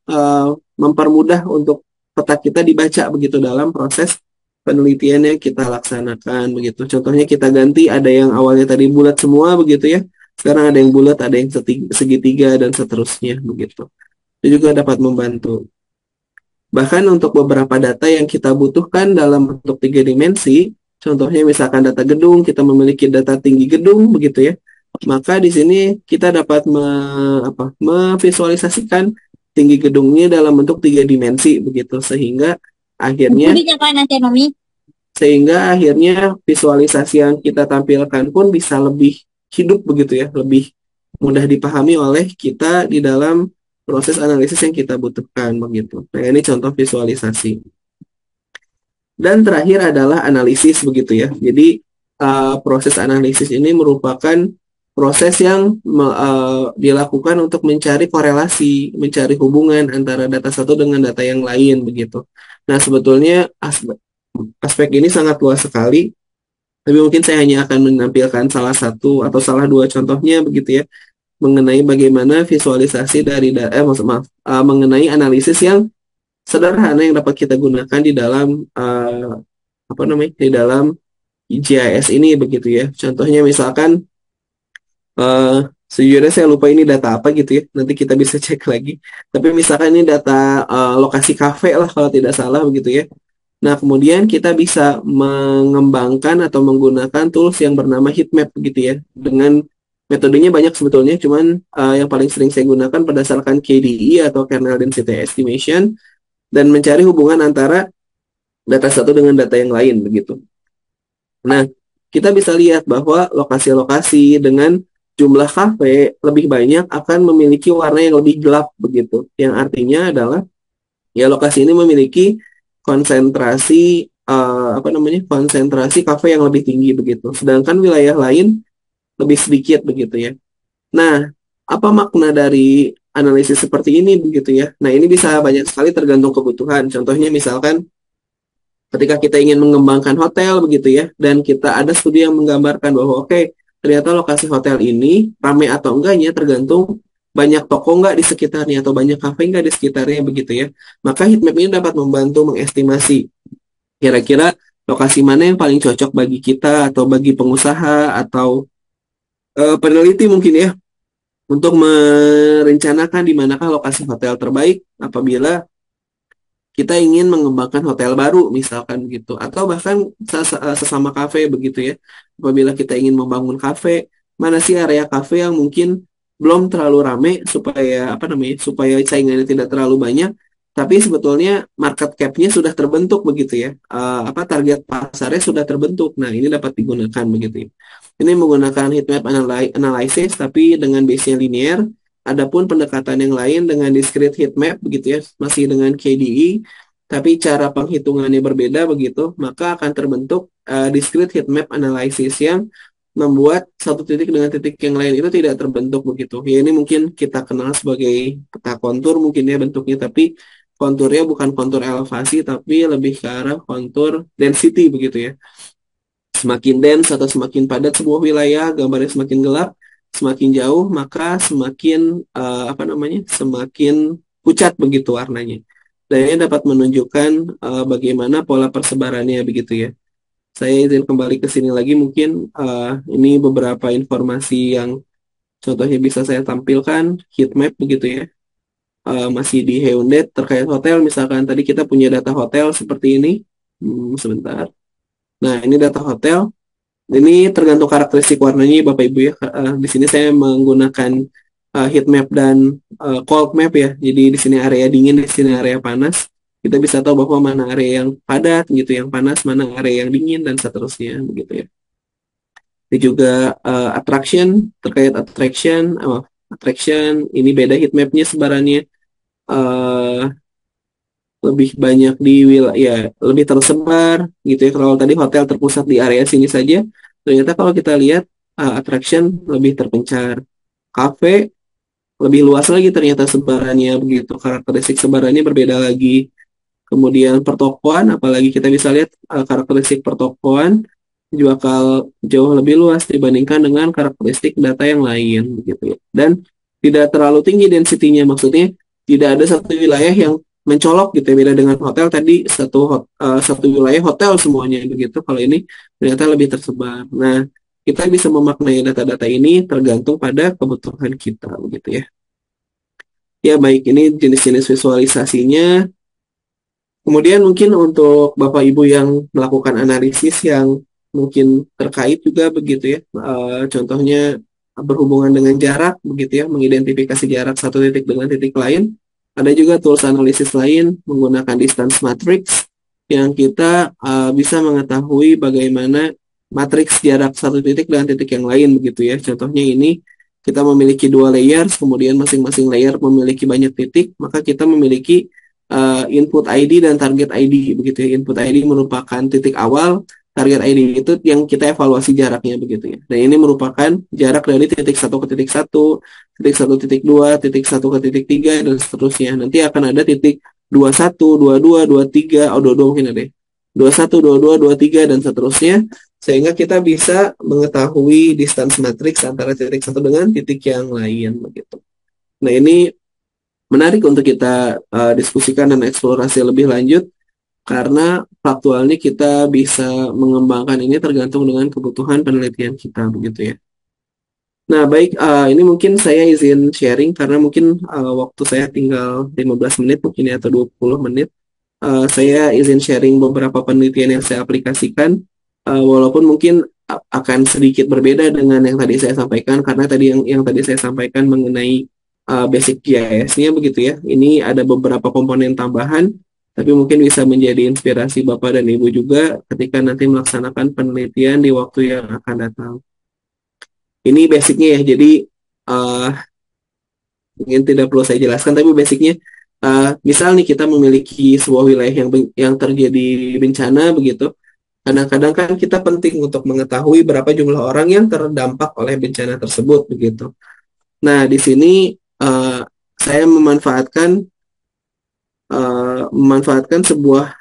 mempermudah untuk peta kita dibaca begitu dalam proses penelitian yang kita laksanakan begitu. Contohnya kita ganti ada yang awalnya tadi bulat semua begitu ya. Sekarang ada yang bulat, ada yang segitiga dan seterusnya begitu. Itu juga dapat membantu. Bahkan untuk beberapa data yang kita butuhkan dalam bentuk 3 dimensi, contohnya misalkan data gedung, kita memiliki data tinggi gedung, begitu ya. Maka di sini kita dapat memvisualisasikan tinggi gedungnya dalam bentuk 3 dimensi, begitu. Akhirnya, sehingga akhirnya visualisasi yang kita tampilkan pun bisa lebih hidup, begitu ya, lebih mudah dipahami oleh kita di dalam proses analisis yang kita butuhkan begitu. Nah, ini contoh visualisasi. Dan terakhir adalah analisis begitu ya. Jadi proses analisis ini merupakan proses yang dilakukan untuk mencari korelasi, mencari hubungan antara data satu dengan data yang lain begitu. Nah, sebetulnya aspek ini sangat luas sekali. Tapi mungkin saya hanya akan menampilkan salah satu atau salah dua contohnya begitu ya, mengenai bagaimana visualisasi mengenai analisis yang sederhana yang dapat kita gunakan di dalam di dalam GIS ini begitu ya. Contohnya misalkan sejujurnya saya lupa ini data apa gitu ya. Nanti kita bisa cek lagi. Tapi misalkan ini data lokasi kafe lah kalau tidak salah begitu ya. Nah, kemudian kita bisa mengembangkan atau menggunakan tools yang bernama heatmap gitu ya. Dengan metodenya banyak sebetulnya, cuman yang paling sering saya gunakan berdasarkan KDE atau Kernel Density Estimation dan mencari hubungan antara data satu dengan data yang lain begitu. Nah, kita bisa lihat bahwa lokasi-lokasi dengan jumlah kafe lebih banyak akan memiliki warna yang lebih gelap begitu. Yang artinya adalah ya lokasi ini memiliki konsentrasi konsentrasi kafe yang lebih tinggi begitu. Sedangkan wilayah lain lebih sedikit begitu ya. Nah, apa makna dari analisis seperti ini begitu ya? Nah, ini bisa banyak sekali tergantung kebutuhan. Contohnya misalkan ketika kita ingin mengembangkan hotel begitu ya, dan kita ada studi yang menggambarkan bahwa ternyata lokasi hotel ini ramai atau enggaknya tergantung banyak toko enggak di sekitarnya atau banyak kafe enggak di sekitarnya begitu ya. Maka heatmap ini dapat membantu mengestimasi kira-kira lokasi mana yang paling cocok bagi kita atau bagi pengusaha atau peneliti mungkin ya untuk merencanakan di manakah lokasi hotel terbaik apabila kita ingin mengembangkan hotel baru misalkan gitu, atau bahkan sesama kafe begitu ya. Apabila kita ingin membangun kafe, mana sih area kafe yang mungkin belum terlalu ramai supaya saingannya tidak terlalu banyak, tapi sebetulnya market cap-nya sudah terbentuk begitu ya. Target pasarnya sudah terbentuk. Nah, ini dapat digunakan begitu ya. Ini menggunakan heatmap analysis tapi dengan base-nya linear. Adapun pendekatan yang lain dengan discrete heatmap begitu ya, masih dengan KDE, tapi cara penghitungannya berbeda begitu, maka akan terbentuk discrete heatmap analysis yang membuat satu titik dengan titik yang lain itu tidak terbentuk begitu. Ya, ini mungkin kita kenal sebagai peta kontur mungkin ya bentuknya, tapi konturnya bukan kontur elevasi, tapi lebih ke arah kontur density begitu ya. Semakin dense atau semakin padat sebuah wilayah, gambarnya semakin gelap, semakin jauh maka semakin semakin pucat begitu warnanya. Dan ini dapat menunjukkan bagaimana pola persebarannya begitu ya. Saya izin kembali ke sini lagi mungkin ini beberapa informasi yang contohnya bisa saya tampilkan heatmap begitu ya. Masih di Hyundai terkait hotel misalkan tadi kita punya data hotel seperti ini. Sebentar. Nah, ini data hotel. Ini tergantung karakteristik warnanya Bapak Ibu ya. Di sini saya menggunakan heat map dan cold map ya. Jadi di sini area dingin, di sini area panas. Kita bisa tahu bahwa mana area yang padat gitu, yang panas, mana area yang dingin dan seterusnya begitu ya. Ini juga attraction, terkait attraction ini beda heat mapnya sebarannya lebih banyak di wilayah, lebih tersebar gitu ya. Kalau tadi hotel terpusat di area sini saja, ternyata kalau kita lihat attraction lebih terpencar, cafe lebih luas lagi ternyata sebarannya begitu, karakteristik sebarannya berbeda lagi. kemudian pertokoan, apalagi kita bisa lihat karakteristik pertokoan juga jauh lebih luas dibandingkan dengan karakteristik data yang lain gitu ya. Dan tidak terlalu tinggi density-nya, maksudnya tidak ada satu wilayah yang mencolok gitu ya, beda dengan hotel tadi satu wilayah hotel semuanya begitu. Kalau ini ternyata lebih tersebar. Nah, kita bisa memaknai data-data ini tergantung pada kebutuhan kita begitu ya. Ya baik, ini jenis-jenis visualisasinya. Kemudian mungkin untuk Bapak Ibu yang melakukan analisis yang mungkin terkait juga begitu ya. Contohnya berhubungan dengan jarak begitu ya, mengidentifikasi jarak satu titik dengan titik lain. Ada juga tools analisis lain menggunakan distance matrix yang kita bisa mengetahui bagaimana matriks jarak satu titik dengan titik yang lain begitu ya. Contohnya ini kita memiliki dua layers, kemudian masing-masing layer memiliki banyak titik, maka kita memiliki input ID dan target ID begitu ya. Input ID merupakan titik awal, target ID itu yang kita evaluasi jaraknya begitu ya. Dan ini merupakan jarak dari titik satu ke titik satu, titik satu titik dua, titik satu ke titik tiga dan seterusnya. Nanti akan ada titik 21, 22, 23, 22 mungkin ada ya. 21, 22, 23 dan seterusnya, sehingga kita bisa mengetahui distance matrix antara titik satu dengan titik yang lain begitu. Nah, ini menarik untuk kita diskusikan dan eksplorasi lebih lanjut karena faktualnya kita bisa mengembangkan ini tergantung dengan kebutuhan penelitian kita begitu ya. Nah baik, ini mungkin saya izin sharing karena mungkin waktu saya tinggal 15 menit mungkin ya, atau 20 menit. Saya izin sharing beberapa penelitian yang saya aplikasikan, walaupun mungkin akan sedikit berbeda dengan yang tadi saya sampaikan karena tadi yang tadi saya sampaikan mengenai basic GIS-nya begitu ya. Ini ada beberapa komponen tambahan, tapi mungkin bisa menjadi inspirasi Bapak dan Ibu juga ketika nanti melaksanakan penelitian di waktu yang akan datang. Ini basicnya ya, jadi mungkin tidak perlu saya jelaskan, tapi basicnya misal nih kita memiliki sebuah wilayah yang terjadi bencana begitu. Kadang-kadang kan kita penting untuk mengetahui berapa jumlah orang yang terdampak oleh bencana tersebut begitu. Nah, di sini saya memanfaatkan sebuah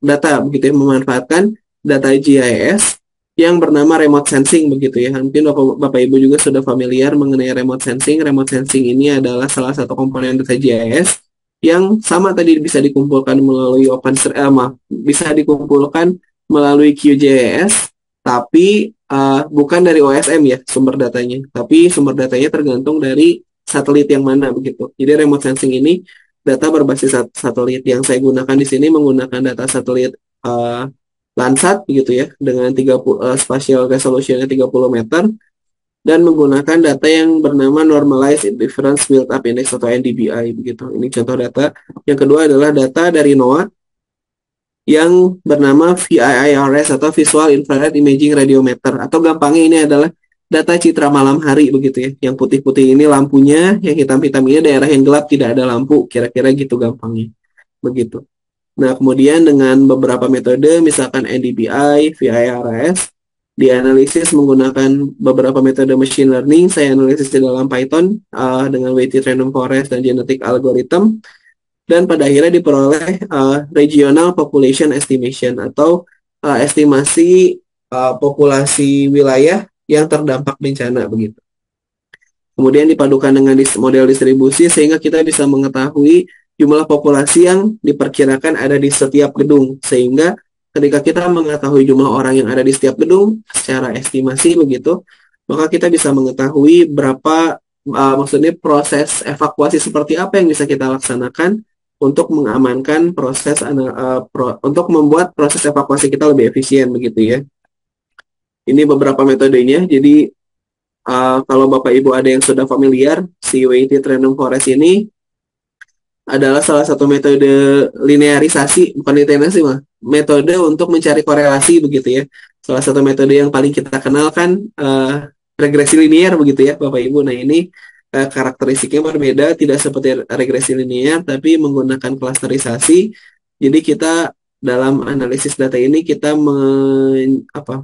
data begitu ya, memanfaatkan data GIS yang bernama remote sensing begitu ya. Mungkin Bapak Ibu juga sudah familiar mengenai remote sensing. Remote sensing ini adalah salah satu komponen data GIS yang sama tadi bisa dikumpulkan melalui bisa dikumpulkan melalui QGIS, tapi bukan dari OSM ya sumber datanya, tapi sumber datanya tergantung dari satelit yang mana begitu. Jadi remote sensing ini data berbasis satelit. Yang saya gunakan di sini menggunakan data satelit Landsat gitu ya, dengan 30 spatial resolutionnya 30 meter dan menggunakan data yang bernama Normalized Indifference Build-up Index atau NDBI begitu. Ini contoh data. Yang kedua adalah data dari NOAA yang bernama VIIRS atau Visual Infrared Imaging Radiometer, atau gampangnya ini adalah data citra malam hari begitu ya. Yang putih-putih ini lampunya, yang hitam-hitam ini daerah yang gelap tidak ada lampu, kira-kira gitu gampangnya. Begitu. Nah, kemudian dengan beberapa metode misalkan NDBI, VIIRS, dianalisis menggunakan beberapa metode machine learning. Saya analisis di dalam Python dengan weighted random forest dan genetic algorithm, dan pada akhirnya diperoleh regional population estimation atau estimasi populasi wilayah yang terdampak bencana begitu. Kemudian dipadukan dengan model distribusi sehingga kita bisa mengetahui jumlah populasi yang diperkirakan ada di setiap gedung, sehingga ketika kita mengetahui jumlah orang yang ada di setiap gedung secara estimasi begitu, maka kita bisa mengetahui berapa maksudnya proses evakuasi seperti apa yang bisa kita laksanakan untuk mengamankan untuk membuat proses evakuasi kita lebih efisien begitu ya. Ini beberapa metodenya. Jadi kalau Bapak Ibu ada yang sudah familiar, si weighted random forest ini adalah salah satu metode linearisasi, bukan linearisasi mah, metode untuk mencari korelasi begitu ya. Salah satu metode yang paling kita kenal kan regresi linear begitu ya Bapak Ibu. Nah ini karakteristiknya berbeda, tidak seperti regresi linear, tapi menggunakan klasterisasi. Jadi kita dalam analisis data ini kita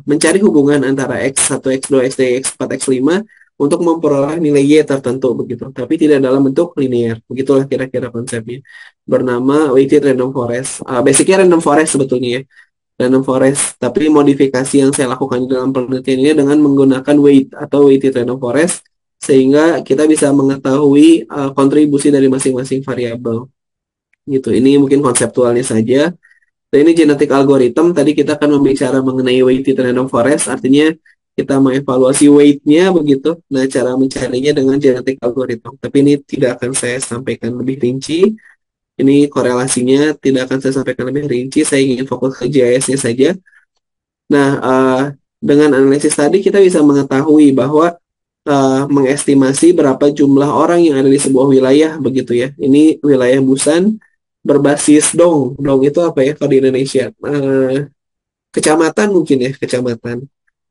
mencari hubungan antara X1, X2, X3, X4, X5 untuk memperoleh nilai Y tertentu begitu, tapi tidak dalam bentuk linear. Begitulah kira-kira konsepnya. Bernama weighted random forest. Basicnya random forest sebetulnya ya, random forest. Tapi modifikasi yang saya lakukan di dalam penelitian ini dengan menggunakan weight atau weighted random forest, sehingga kita bisa mengetahui kontribusi dari masing-masing variabel. Gitu. Ini mungkin konseptualnya saja. Dan ini genetic algorithm. Tadi kita akan membicara mengenai weighted random forest, artinya kita mengevaluasi weight-nya begitu. Nah, cara mencarinya dengan genetic algorithm. Tapi ini tidak akan saya sampaikan lebih rinci. Ini korelasinya tidak akan saya sampaikan lebih rinci. Saya ingin fokus ke GIS-nya saja. Nah, dengan analisis tadi kita bisa mengetahui bahwa mengestimasi berapa jumlah orang yang ada di sebuah wilayah begitu ya. Ini wilayah Busan berbasis dong. Dong itu apa ya kalau di Indonesia? Kecamatan mungkin ya, kecamatan.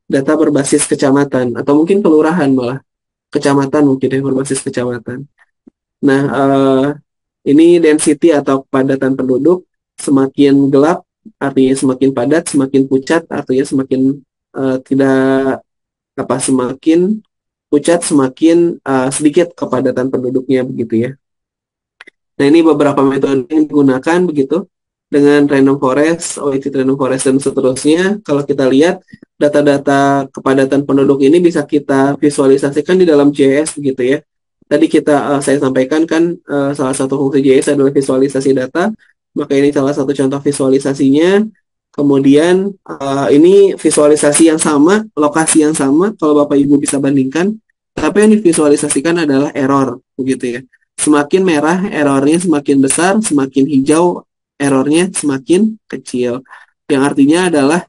Data berbasis kecamatan atau mungkin kelurahan malah. Kecamatan mungkin ya, berbasis kecamatan. Nah, ini density atau kepadatan penduduk semakin gelap artinya semakin padat, semakin pucat artinya semakin tidak apa semakin pucat, semakin sedikit kepadatan penduduknya begitu ya. Nah, ini beberapa metode yang digunakan begitu dengan random forest, weighted random forest dan seterusnya. Kalau kita lihat data-data kepadatan penduduk ini bisa kita visualisasikan di dalam GIS begitu ya. Tadi saya sampaikan kan salah satu fungsi GIS adalah visualisasi data, maka ini salah satu contoh visualisasinya. Kemudian ini visualisasi yang sama, lokasi yang sama, kalau Bapak Ibu bisa bandingkan, tapi yang divisualisasikan adalah error begitu ya. Semakin merah errornya semakin besar, semakin hijau errornya semakin kecil. Yang artinya adalah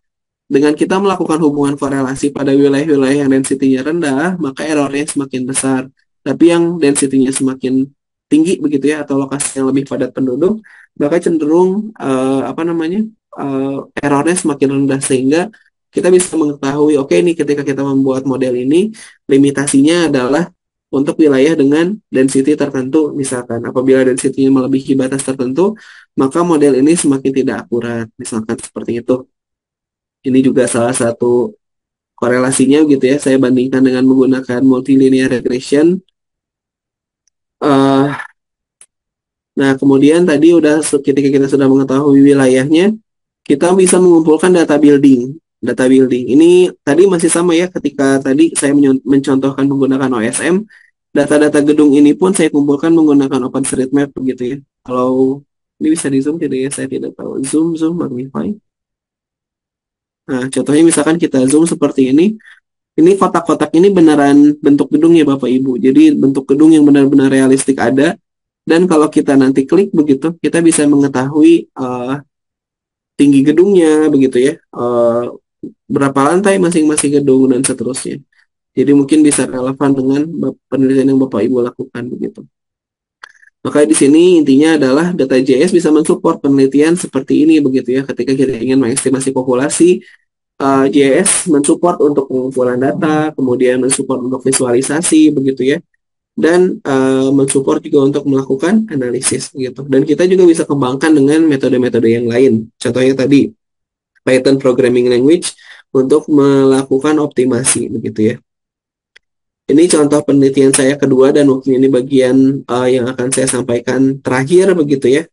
dengan kita melakukan hubungan korelasi pada wilayah-wilayah yang density-nya rendah, maka errornya semakin besar. Tapi yang density-nya semakin tinggi begitu ya, atau lokasi yang lebih padat penduduk, maka cenderung errornya semakin rendah, sehingga kita bisa mengetahui, oke ini ketika kita membuat model ini, limitasinya adalah untuk wilayah dengan density tertentu. Misalkan apabila density-nya melebihi batas tertentu, maka model ini semakin tidak akurat, misalkan seperti itu. Ini juga salah satu korelasinya gitu ya, saya bandingkan dengan menggunakan multilinear regression. Nah, kemudian tadi ketika kita sudah mengetahui wilayahnya, kita bisa mengumpulkan data building. Data building ini tadi masih sama ya, ketika tadi saya mencontohkan menggunakan OSM, data-data gedung ini pun saya kumpulkan menggunakan OpenStreetMap begitu ya. Kalau ini bisa di zoom tidak ya, saya tidak tahu. Zoom, magnify. Nah, contohnya misalkan kita zoom seperti ini kotak-kotak ini beneran bentuk gedung ya Bapak Ibu. Jadi bentuk gedung yang benar-benar realistik ada. Dan kalau kita nanti klik begitu, kita bisa mengetahui tinggi gedungnya begitu ya, berapa lantai masing-masing gedung dan seterusnya. Jadi mungkin bisa relevan dengan penelitian yang Bapak Ibu lakukan begitu. Maka di sini intinya adalah data GIS bisa mensupport penelitian seperti ini begitu ya. Ketika kita ingin mengestimasi populasi, GIS mensupport untuk pengumpulan data, kemudian mensupport untuk visualisasi begitu ya, dan mensupport juga untuk melakukan analisis gitu. Dan kita juga bisa kembangkan dengan metode-metode yang lain. Contohnya tadi Python programming language untuk melakukan optimasi begitu ya. Ini contoh penelitian saya kedua dan mungkin ini bagian yang akan saya sampaikan terakhir begitu ya.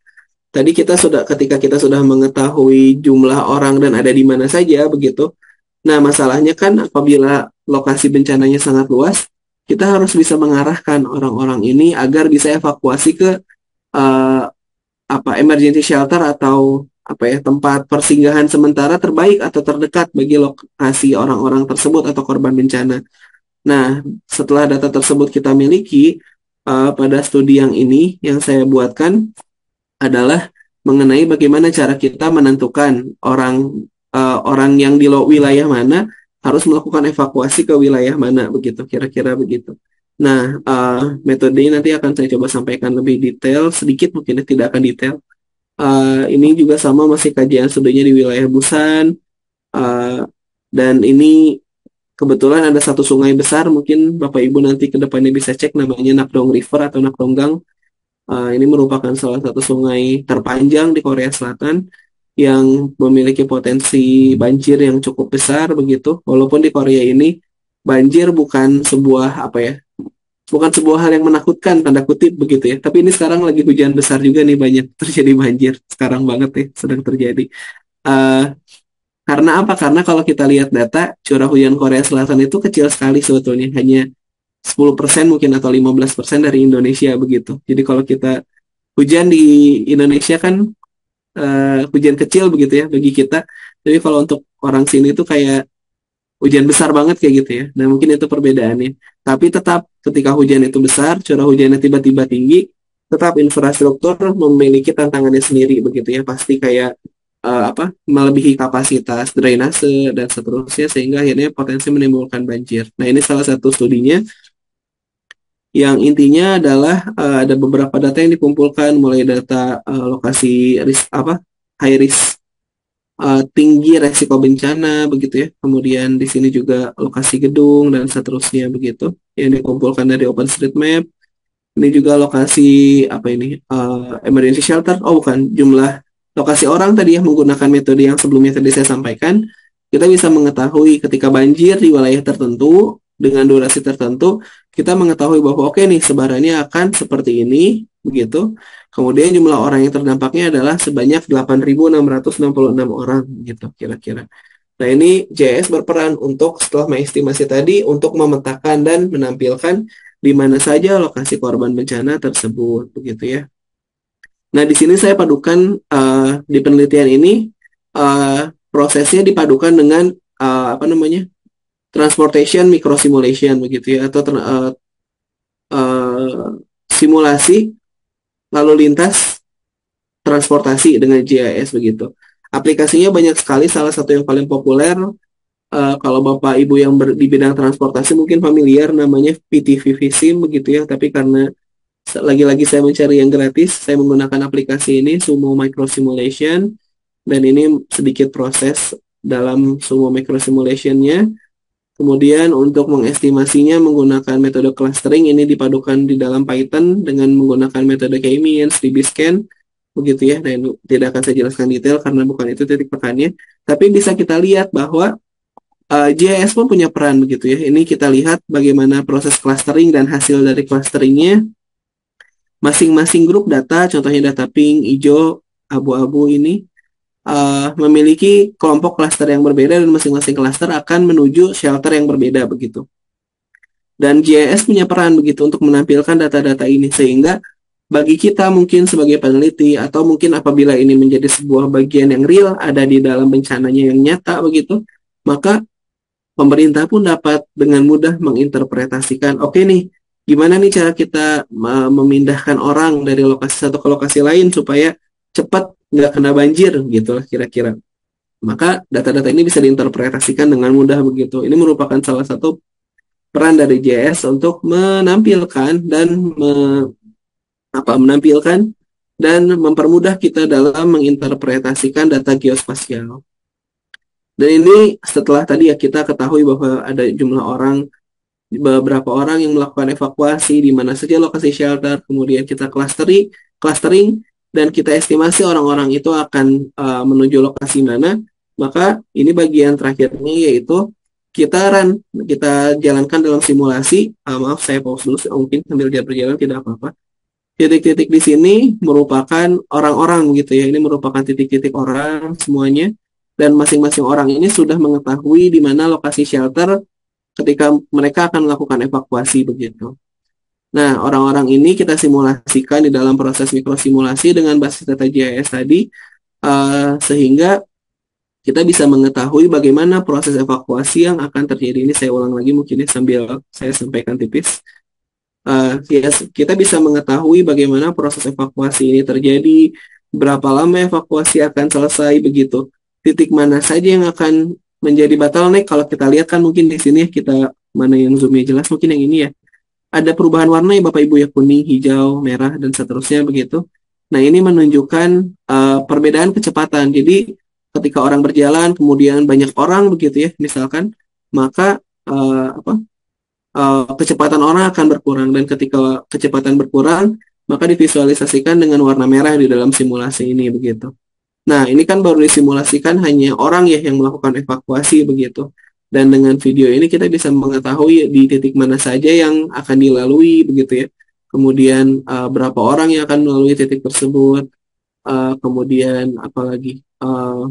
Tadi ketika kita sudah mengetahui jumlah orang dan ada di mana saja begitu. Nah, masalahnya kan apabila lokasi bencananya sangat luas, kita harus bisa mengarahkan orang-orang ini agar bisa evakuasi ke emergency shelter atau tempat persinggahan sementara terbaik atau terdekat bagi lokasi orang-orang tersebut atau korban bencana. Nah, setelah data tersebut kita miliki, pada studi yang ini yang saya buatkan adalah mengenai bagaimana cara kita menentukan orang yang di wilayah mana harus melakukan evakuasi ke wilayah mana begitu, kira-kira begitu. Nah, metode ini nanti akan saya coba sampaikan lebih detail, sedikit mungkin tidak akan detail. Ini juga sama, masih kajian studinya di wilayah Busan, dan ini kebetulan ada satu sungai besar, mungkin Bapak Ibu nanti ke depannya bisa cek, namanya Nakdong River atau Nakdonggang. Ini merupakan salah satu sungai terpanjang di Korea Selatan yang memiliki potensi banjir yang cukup besar begitu. Walaupun di Korea ini banjir bukan sebuah apa ya, bukan sebuah hal yang menakutkan tanda kutip begitu ya. Tapi ini sekarang lagi hujan besar juga nih, banyak terjadi banjir sekarang banget ya, sedang terjadi. Eh, karena apa? Karena kalau kita lihat data curah hujan Korea Selatan itu kecil sekali sebetulnya, hanya 10% mungkin atau 15% dari Indonesia begitu. Jadi kalau kita hujan di Indonesia kan hujan kecil begitu ya bagi kita. Tapi kalau untuk orang sini itu kayak hujan besar banget kayak gitu ya. Nah, mungkin itu perbedaannya. Tapi tetap ketika hujan itu besar, curah hujannya tiba-tiba tinggi, tetap infrastruktur memiliki tantangannya sendiri begitu ya. Pasti kayak apa, melebihi kapasitas drainase dan seterusnya sehingga akhirnya potensi menimbulkan banjir. Nah, ini salah satu studinya yang intinya adalah ada beberapa data yang dikumpulkan mulai data lokasi risk apa, high risk, tinggi resiko bencana begitu ya. Kemudian di sini juga lokasi gedung dan seterusnya begitu yang dikumpulkan dari OpenStreetMap. Ini juga lokasi apa ini, emergency shelter. Oh bukan, jumlah lokasi orang tadi ya menggunakan metode yang sebelumnya tadi saya sampaikan. Kita bisa mengetahui ketika banjir di wilayah tertentu dengan durasi tertentu, kita mengetahui bahwa oke nih sebarannya akan seperti ini begitu. Kemudian jumlah orang yang terdampaknya adalah sebanyak 8.666 orang gitu kira-kira. Nah, ini JS berperan untuk setelah mengestimasi tadi untuk memetakan dan menampilkan di mana saja lokasi korban bencana tersebut begitu ya. Nah, di sini saya padukan di penelitian ini prosesnya dipadukan dengan apa namanya? Transportation microsimulation begitu ya, atau simulasi lalu lintas transportasi dengan GIS begitu. Aplikasinya banyak sekali, salah satu yang paling populer kalau Bapak Ibu yang di bidang transportasi mungkin familiar namanya PTVV Sim begitu ya, tapi karena lagi-lagi saya mencari yang gratis, saya menggunakan aplikasi ini Sumo Micro Simulation, dan ini sedikit proses dalam Sumo Micro Simulation-nya. Kemudian untuk mengestimasinya menggunakan metode clustering, ini dipadukan di dalam Python dengan menggunakan metode K-means, DB-scan, begitu ya. Nah, ini tidak akan saya jelaskan detail karena bukan itu titik tekannya. Tapi bisa kita lihat bahwa GIS pun punya peran begitu ya. Ini kita lihat bagaimana proses clustering dan hasil dari clusteringnya. Masing-masing grup data, contohnya data pink, hijau, abu-abu ini memiliki kelompok klaster yang berbeda dan masing-masing klaster akan menuju shelter yang berbeda begitu. Dan GIS punya peran begitu untuk menampilkan data-data ini sehingga bagi kita mungkin sebagai peneliti atau mungkin apabila ini menjadi sebuah bagian yang real ada di dalam bencananya yang nyata begitu, maka pemerintah pun dapat dengan mudah menginterpretasikan, oke nih, gimana nih cara kita memindahkan orang dari lokasi satu ke lokasi lain supaya cepat nggak kena banjir gitu lah kira-kira. Maka data-data ini bisa diinterpretasikan dengan mudah begitu. Ini merupakan salah satu peran dari GIS untuk menampilkan dan menampilkan dan mempermudah kita dalam menginterpretasikan data geospasial. Dan ini setelah tadi ya kita ketahui bahwa ada jumlah orang, beberapa orang yang melakukan evakuasi di mana saja lokasi shelter, kemudian kita clustering dan kita estimasi orang-orang itu akan menuju lokasi mana. Maka ini bagian terakhirnya yaitu kita jalankan dalam simulasi. Maaf saya pause dulu, mungkin sambil dia berjalan tidak apa-apa. Titik-titik di sini merupakan orang-orang gitu ya. Ini merupakan titik-titik orang semuanya. Dan masing-masing orang ini sudah mengetahui di mana lokasi shelter ketika mereka akan melakukan evakuasi begitu. Nah, orang-orang ini kita simulasikan di dalam proses mikrosimulasi dengan basis data GIS tadi, sehingga kita bisa mengetahui bagaimana proses evakuasi yang akan terjadi. Ini saya ulang lagi mungkin ya, sambil saya sampaikan tipis. Kita bisa mengetahui bagaimana proses evakuasi ini terjadi, berapa lama evakuasi akan selesai begitu. Titik mana saja yang akan menjadi bottleneck. Kalau kita lihat kan mungkin di sini kita mana yang zoomnya jelas, mungkin yang ini ya. Ada perubahan warna ya Bapak Ibu ya, kuning, hijau, merah dan seterusnya begitu. Nah, ini menunjukkan perbedaan kecepatan. Jadi ketika orang berjalan kemudian banyak orang begitu ya misalkan, maka kecepatan orang akan berkurang, dan ketika kecepatan berkurang maka divisualisasikan dengan warna merah di dalam simulasi ini begitu. Nah, ini kan baru disimulasikan hanya orang ya yang melakukan evakuasi begitu. Dan dengan video ini kita bisa mengetahui di titik mana saja yang akan dilalui begitu ya. Kemudian berapa orang yang akan melalui titik tersebut. Kemudian apalagi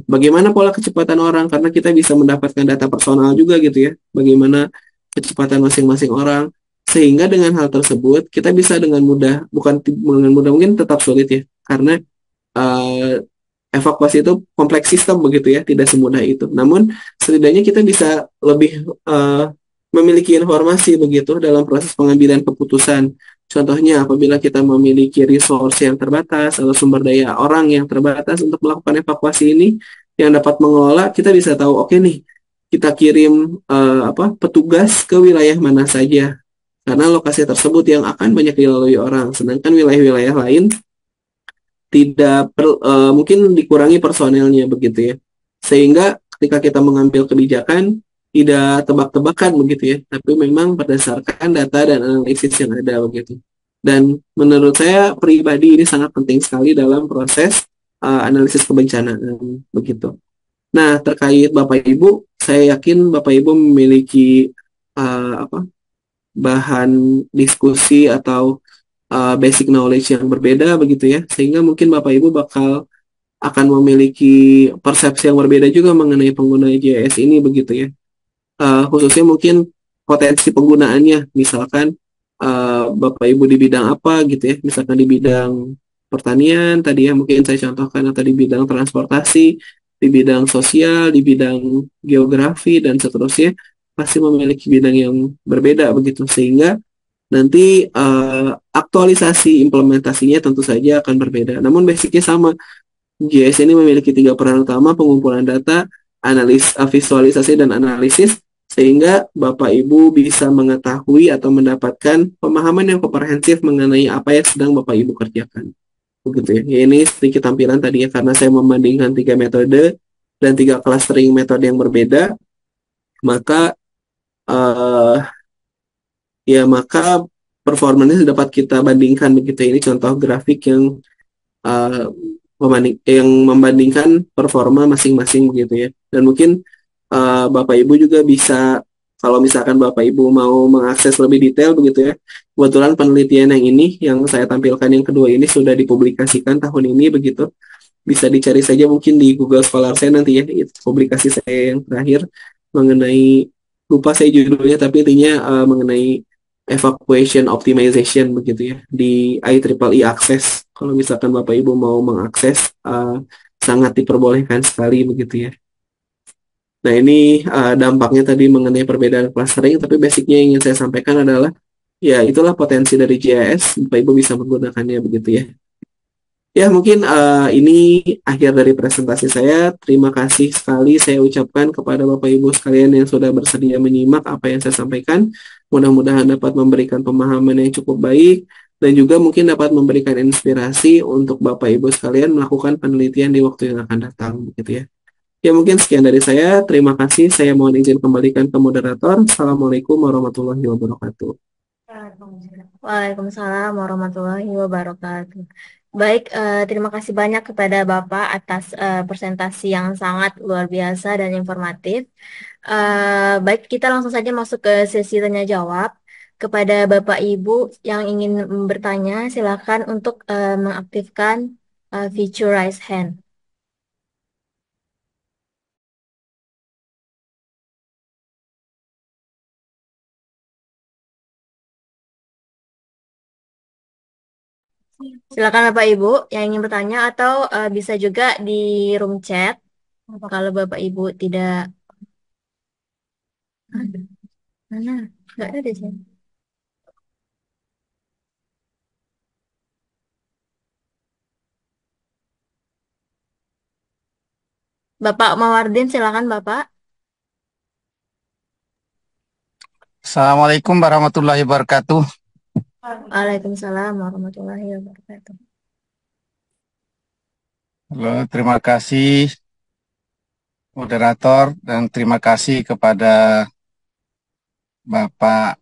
bagaimana pola kecepatan orang karena kita bisa mendapatkan data personal juga gitu ya. Bagaimana kecepatan masing-masing orang sehingga dengan hal tersebut kita bisa dengan mudah bukan dengan mudah mungkin tetap sulit ya karena eh, evakuasi itu kompleks sistem begitu ya, tidak semudah itu. Namun setidaknya kita bisa lebih memiliki informasi begitu dalam proses pengambilan keputusan. Contohnya apabila kita memiliki resource yang terbatas atau sumber daya orang yang terbatas untuk melakukan evakuasi ini yang dapat mengelola, kita bisa tahu oke nih kita kirim petugas ke wilayah mana saja karena lokasi tersebut yang akan banyak dilalui orang. Sedangkan wilayah-wilayah lain mungkin dikurangi personelnya begitu ya. Sehingga ketika kita mengambil kebijakan tidak tebak-tebakan begitu ya, tapi memang berdasarkan data dan analisis yang ada begitu. Dan menurut saya pribadi ini sangat penting sekali dalam proses analisis kebencanaan begitu. Nah, terkait Bapak Ibu, saya yakin Bapak Ibu memiliki bahan diskusi atau basic knowledge yang berbeda begitu ya, sehingga mungkin Bapak Ibu bakal akan memiliki persepsi yang berbeda juga mengenai pengguna GIS ini begitu ya. Khususnya mungkin potensi penggunaannya, misalkan Bapak Ibu di bidang apa gitu ya, misalkan di bidang pertanian tadi ya mungkin saya contohkan atau di bidang transportasi, di bidang sosial, di bidang geografi dan seterusnya pasti memiliki bidang yang berbeda begitu sehingga nanti aktualisasi implementasinya tentu saja akan berbeda. Namun basicnya sama. GIS ini memiliki tiga peran utama, pengumpulan data, visualisasi, dan analisis, sehingga Bapak Ibu bisa mengetahui atau mendapatkan pemahaman yang komprehensif mengenai apa yang sedang Bapak Ibu kerjakan. Begitu ya. Ya, ini sedikit tampilan tadi ya, karena saya membandingkan tiga metode dan tiga clustering metode yang berbeda, maka eh, maka performanya dapat kita bandingkan begitu ya. Ini contoh grafik uh, yang membandingkan performa masing-masing begitu ya. Dan mungkin Bapak Ibu juga bisa kalau misalkan Bapak Ibu mau mengakses lebih detail begitu ya. Kebetulan penelitian yang ini yang saya tampilkan yang kedua ini sudah dipublikasikan tahun ini begitu. Bisa dicari saja mungkin di Google Scholar saya nanti ya, itu publikasi saya yang terakhir mengenai lupa saya judulnya tapi intinya mengenai evacuation optimization begitu ya di IEEE Access. Kalau misalkan Bapak Ibu mau mengakses sangat diperbolehkan sekali begitu ya. Nah ini dampaknya tadi mengenai perbedaan clustering, tapi basicnya yang ingin saya sampaikan adalah ya itulah potensi dari GIS, Bapak Ibu bisa menggunakannya begitu ya. Ya, mungkin ini akhir dari presentasi saya. Terima kasih sekali saya ucapkan kepada Bapak Ibu sekalian yang sudah bersedia menyimak apa yang saya sampaikan. Mudah-mudahan dapat memberikan pemahaman yang cukup baik dan juga mungkin dapat memberikan inspirasi untuk Bapak Ibu sekalian melakukan penelitian di waktu yang akan datang, gitu ya. Ya, mungkin sekian dari saya. Terima kasih. Saya mohon izin kembalikan ke moderator. Assalamualaikum warahmatullahi wabarakatuh. Waalaikumsalam warahmatullahi wabarakatuh. Baik, terima kasih banyak kepada Bapak atas presentasi yang sangat luar biasa dan informatif. Baik, kita langsung saja masuk ke sesi tanya jawab. Kepada Bapak Ibu yang ingin bertanya, silakan untuk mengaktifkan feature raise hand. Silakan Bapak Ibu yang ingin bertanya atau bisa juga di room chat. Kalau Bapak Ibu tidak mana, nggak ada di sini. Bapak Mawardin, silakan Bapak. Assalamualaikum warahmatullahi wabarakatuh. Waalaikumsalam warahmatullahi wabarakatuh. Halo, terima kasih moderator dan terima kasih kepada Bapak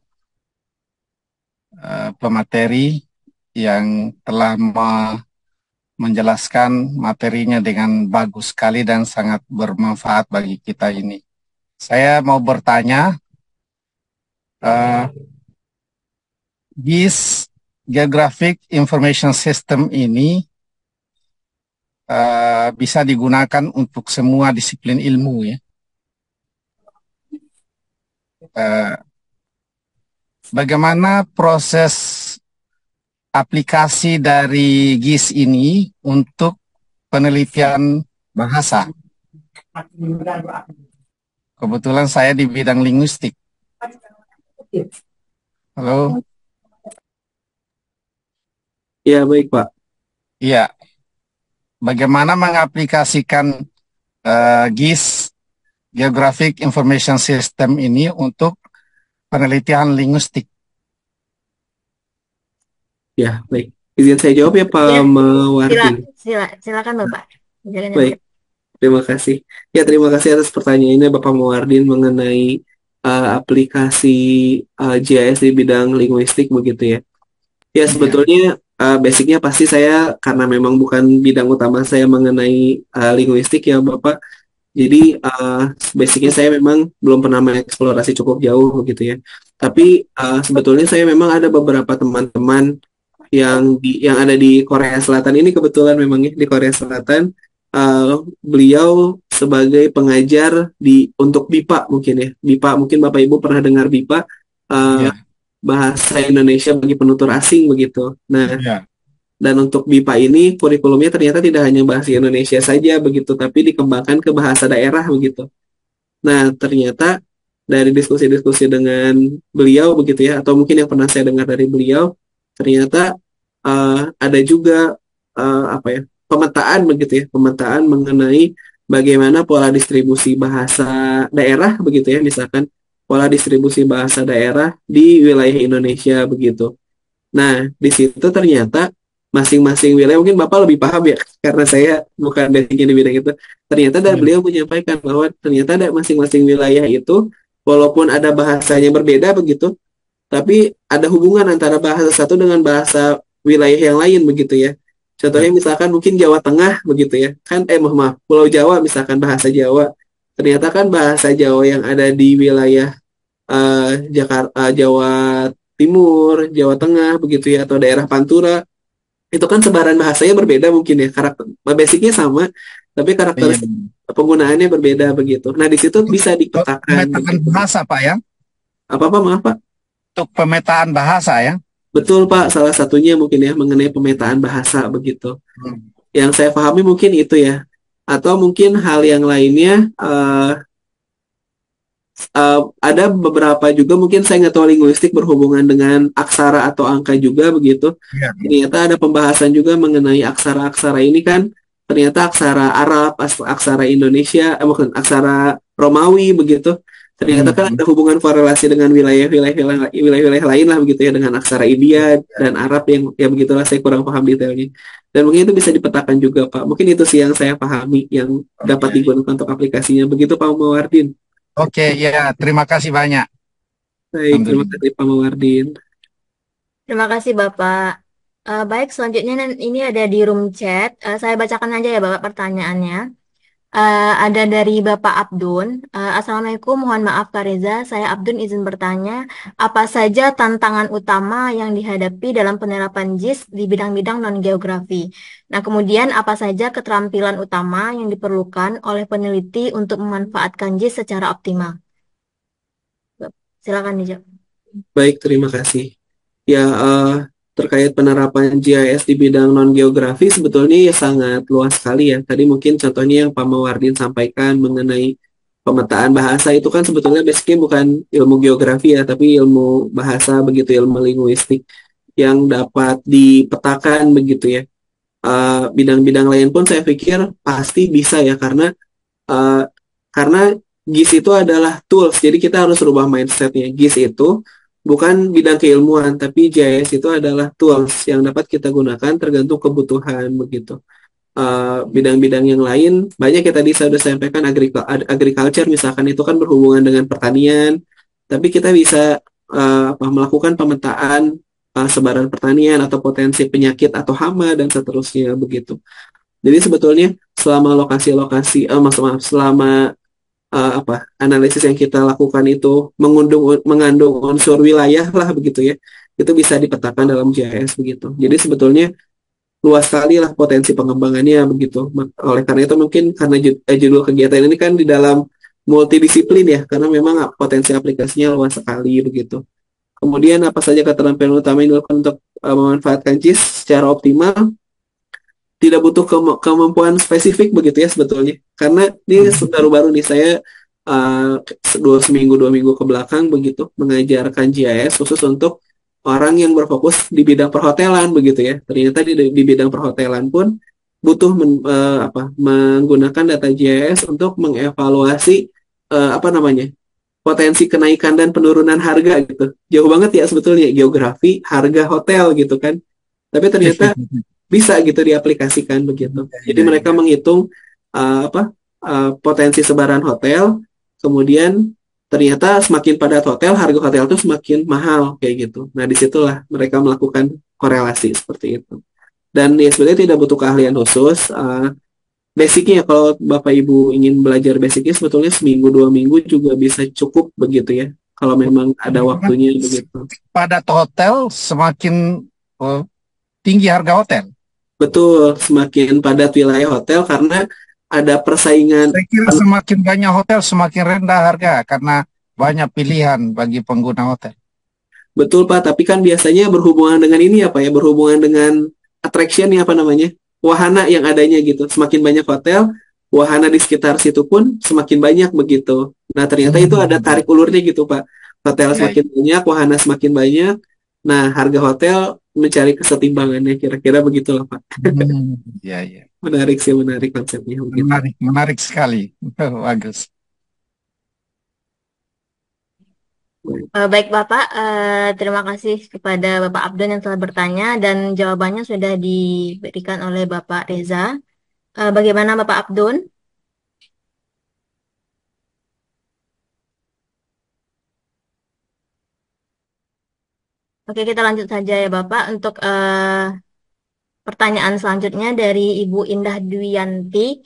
pemateri yang telah menjelaskan materinya dengan bagus sekali dan sangat bermanfaat bagi kita ini. Saya mau bertanya, eh, GIS Geographic Information System ini bisa digunakan untuk semua disiplin ilmu ya. Eh, Bagaimana proses aplikasi dari GIS ini untuk penelitian bahasa? Kebetulan saya di bidang linguistik. Halo, Ya, baik, Pak. iya. Bagaimana mengaplikasikan GIS Geographic Information System ini untuk penelitian linguistik? Ya, baik. Izin saya jawab ya, Pak Ya, Mawardin. silakan Bapak. Silakan Baik, terima kasih. Ya, terima kasih atas pertanyaannya Bapak Mawardin mengenai aplikasi GIS di bidang linguistik begitu ya. Ya, Iya, sebetulnya basicnya pasti saya karena memang bukan bidang utama saya mengenai linguistik ya Bapak. Jadi basicnya saya memang belum pernah mengeksplorasi cukup jauh begitu ya. Tapi sebetulnya saya memang ada beberapa teman-teman yang ada di Korea Selatan ini kebetulan memang ya di Korea Selatan beliau sebagai pengajar untuk BIPA mungkin ya. BIPA mungkin Bapak Ibu pernah dengar BIPA, eh, iya, bahasa Indonesia bagi penutur asing begitu. Nah, iya, dan untuk BIPA ini kurikulumnya ternyata tidak hanya bahasa Indonesia saja begitu, tapi dikembangkan ke bahasa daerah begitu. Nah, ternyata dari diskusi-diskusi dengan beliau begitu ya, atau mungkin yang pernah saya dengar dari beliau, ternyata ada juga apa ya, pemetaan begitu ya, pemetaan mengenai bagaimana pola distribusi bahasa daerah begitu ya, misalkan pola distribusi bahasa daerah di wilayah Indonesia begitu. Nah, di situ ternyata masing-masing wilayah mungkin Bapak lebih paham ya, karena saya bukan basicnya di bidang itu. Ternyata dan iya, beliau menyampaikan bahwa ternyata ada masing-masing wilayah itu, walaupun ada bahasanya berbeda begitu, tapi ada hubungan antara bahasa satu dengan bahasa wilayah yang lain begitu ya. iya, Contohnya misalkan mungkin Jawa Tengah begitu ya, kan maaf, maaf, Pulau Jawa misalkan bahasa Jawa. Ternyata kan bahasa Jawa yang ada di wilayah Jakarta, Jawa Timur, Jawa Tengah begitu ya, atau daerah Pantura, itu kan sebaran bahasanya berbeda mungkin ya, karakter basicnya sama, tapi iya. karakteristik penggunaannya berbeda begitu. Nah, di situ bisa Untuk dipetakan pemetaan begitu. bahasa, Pak ya? Apa maaf Pak? Untuk pemetaan bahasa ya? Betul Pak, salah satunya mungkin ya mengenai pemetaan bahasa begitu. Hmm. Yang saya pahami mungkin itu ya. Atau mungkin hal yang lainnya ada beberapa juga mungkin saya nggak tahu linguistik berhubungan dengan aksara atau angka juga begitu. Iya, Ternyata ada pembahasan juga mengenai aksara-aksara ini kan ternyata aksara Arab, aksara Indonesia, bukan aksara Romawi begitu. Ternyata kan hmm. ada hubungan korelasi dengan wilayah-wilayah lain lah begitu ya dengan aksara India dan Arab yang ya begitulah saya kurang paham detailnya. Dan mungkin itu bisa dipetakan juga Pak. Mungkin itu sih yang saya pahami yang dapat Oke, digunakan untuk aplikasinya. Begitu Pak Mawardin. oke, ya, terima kasih banyak. Baik, terima Alhamdulillah. kasih Pak Mawardin. Terima kasih Bapak. Baik, selanjutnya ini ada di room chat. Saya bacakan aja ya Bapak pertanyaannya. Ada dari Bapak Abdun. Assalamualaikum, mohon maaf Kak Reza. Saya Abdun izin bertanya, apa saja tantangan utama yang dihadapi dalam penerapan JIS di bidang-bidang non-geografi? Nah, kemudian apa saja keterampilan utama yang diperlukan oleh peneliti untuk memanfaatkan JIS secara optimal? Silakan dijawab. Baik, terima kasih. Ya, terkait penerapan GIS di bidang non-geografi sebetulnya ya sangat luas sekali ya. Tadi mungkin contohnya yang Pak Mawardin sampaikan mengenai pemetaan bahasa itu kan sebetulnya basicnya bukan ilmu geografi ya, tapi ilmu bahasa begitu, ilmu linguistik yang dapat dipetakan begitu ya. Bidang-bidang lain pun saya pikir pasti bisa ya eh, karena GIS itu adalah tools, jadi kita harus rubah mindsetnya. GIS itu bukan bidang keilmuan, tapi GIS itu adalah tools yang dapat kita gunakan tergantung kebutuhan begitu. Bidang-bidang yang lain banyak ya tadi saya sudah sampaikan agriculture misalkan itu kan berhubungan dengan pertanian, tapi kita bisa melakukan pemetaan sebaran pertanian atau potensi penyakit atau hama dan seterusnya begitu. Jadi sebetulnya selama lokasi-lokasi, maksud maaf, selama analisis yang kita lakukan itu mengandung unsur wilayah lah begitu ya, itu bisa dipetakan dalam GIS begitu. Jadi sebetulnya luas sekali lah potensi pengembangannya begitu. Oleh karena itu mungkin karena judul kegiatan ini kan di dalam multidisiplin ya, karena memang potensi aplikasinya luas sekali begitu. Kemudian apa saja keterampilan utama yang dilakukan untuk memanfaatkan JIS secara optimal? Tidak butuh kemampuan spesifik begitu ya sebetulnya. Karena ini baru-baru nih saya uh, dua minggu ke belakang begitu mengajarkan GIS khusus untuk orang yang berfokus di bidang perhotelan begitu ya. Ternyata di bidang perhotelan pun butuh menggunakan data GIS untuk mengevaluasi apa namanya potensi kenaikan dan penurunan harga gitu. Jauh banget ya sebetulnya geografi harga hotel gitu kan. Tapi ternyata bisa gitu diaplikasikan begitu. Jadi Ya, mereka ya. menghitung potensi sebaran hotel, kemudian ternyata semakin padat hotel, harga hotel itu semakin mahal kayak gitu. Nah disitulah mereka melakukan korelasi seperti itu. Dan ya sebenarnya tidak butuh keahlian khusus. Basicnya kalau Bapak Ibu ingin belajar basicnya sebetulnya seminggu dua minggu juga bisa cukup begitu ya. Kalau memang ada Karena waktunya begitu. padat hotel semakin oh, tinggi harga hotel. Betul, semakin padat wilayah hotel karena ada persaingan. Saya kira semakin banyak hotel, semakin rendah harga karena banyak pilihan bagi pengguna hotel. Betul Pak, tapi kan biasanya berhubungan dengan ini apa ya, berhubungan dengan attraction ya apa namanya, wahana yang adanya gitu. Semakin banyak hotel, wahana di sekitar situ pun semakin banyak begitu. Nah ternyata itu ada Hmm. tarik ulurnya gitu Pak. Hotel Ya, ya. semakin banyak, wahana semakin banyak. Nah harga hotel mencari kesetimbangannya kira-kira begitulah Pak. Ya, ya. Menarik sih, menarik konsepnya begitu. Menarik, menarik sekali. Bagus. Baik Bapak, terima kasih kepada Bapak Abdon yang telah bertanya dan jawabannya sudah diberikan oleh Bapak Reza. Bagaimana Bapak Abdon? Oke, kita lanjut saja ya Bapak untuk pertanyaan selanjutnya dari Ibu Indah Dwiyanti.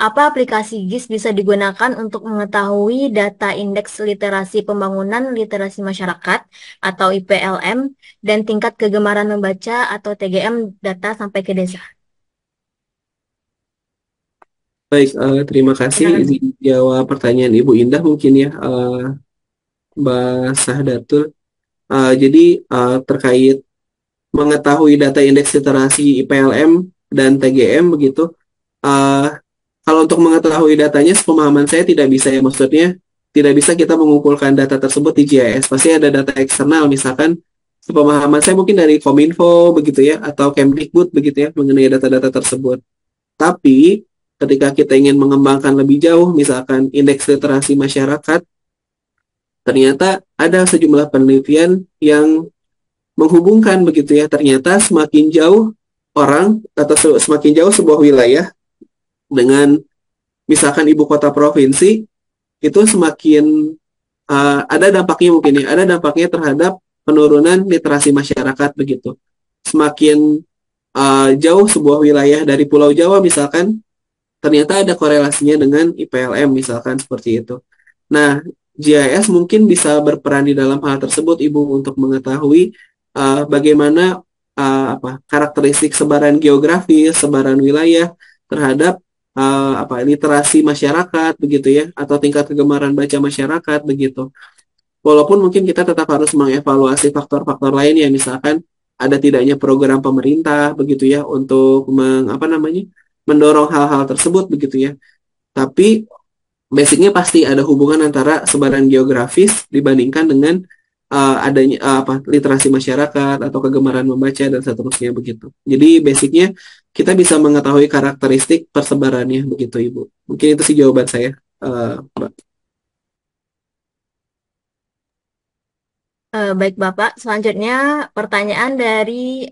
Apa aplikasi GIS bisa digunakan untuk mengetahui data indeks literasi pembangunan, literasi masyarakat atau IPLM dan tingkat kegemaran membaca atau TGM data sampai ke desa? Baik, terima kasih Silakan. izin jawab pertanyaan Ibu Indah mungkin ya, Mbak Sahdatul. Jadi terkait mengetahui data indeks literasi IPLM dan TGM begitu. Uh, Kalau untuk mengetahui datanya, sepemahaman saya tidak bisa ya, maksudnya tidak bisa kita mengumpulkan data tersebut di GIS. Pasti ada data eksternal, misalkan sepemahaman saya mungkin dari Kominfo begitu ya, atau Kemdikbud begitu ya, mengenai data-data tersebut. Tapi ketika kita ingin mengembangkan lebih jauh, misalkan indeks literasi masyarakat, ternyata ada sejumlah penelitian yang menghubungkan begitu ya. Ternyata semakin jauh orang atau semakin jauh sebuah wilayah dengan misalkan ibu kota provinsi itu semakin ada dampaknya mungkin ya, ada dampaknya terhadap penurunan literasi masyarakat begitu. Semakin jauh sebuah wilayah dari Pulau Jawa misalkan, ternyata ada korelasinya dengan IPLM misalkan seperti itu. Nah, GIS mungkin bisa berperan di dalam hal tersebut Ibu untuk mengetahui bagaimana karakteristik sebaran geografis, sebaran wilayah terhadap literasi masyarakat begitu ya atau tingkat kegemaran baca masyarakat begitu. Walaupun mungkin kita tetap harus mengevaluasi faktor-faktor lain ya misalkan ada tidaknya program pemerintah begitu ya untuk mendorong hal-hal tersebut begitu ya. Tapi basicnya pasti ada hubungan antara sebaran geografis dibandingkan dengan adanya literasi masyarakat atau kegemaran membaca dan seterusnya begitu. Jadi basicnya kita bisa mengetahui karakteristik persebarannya begitu Ibu. Mungkin itu sih jawaban saya, Mbak. Baik Bapak, selanjutnya pertanyaan dari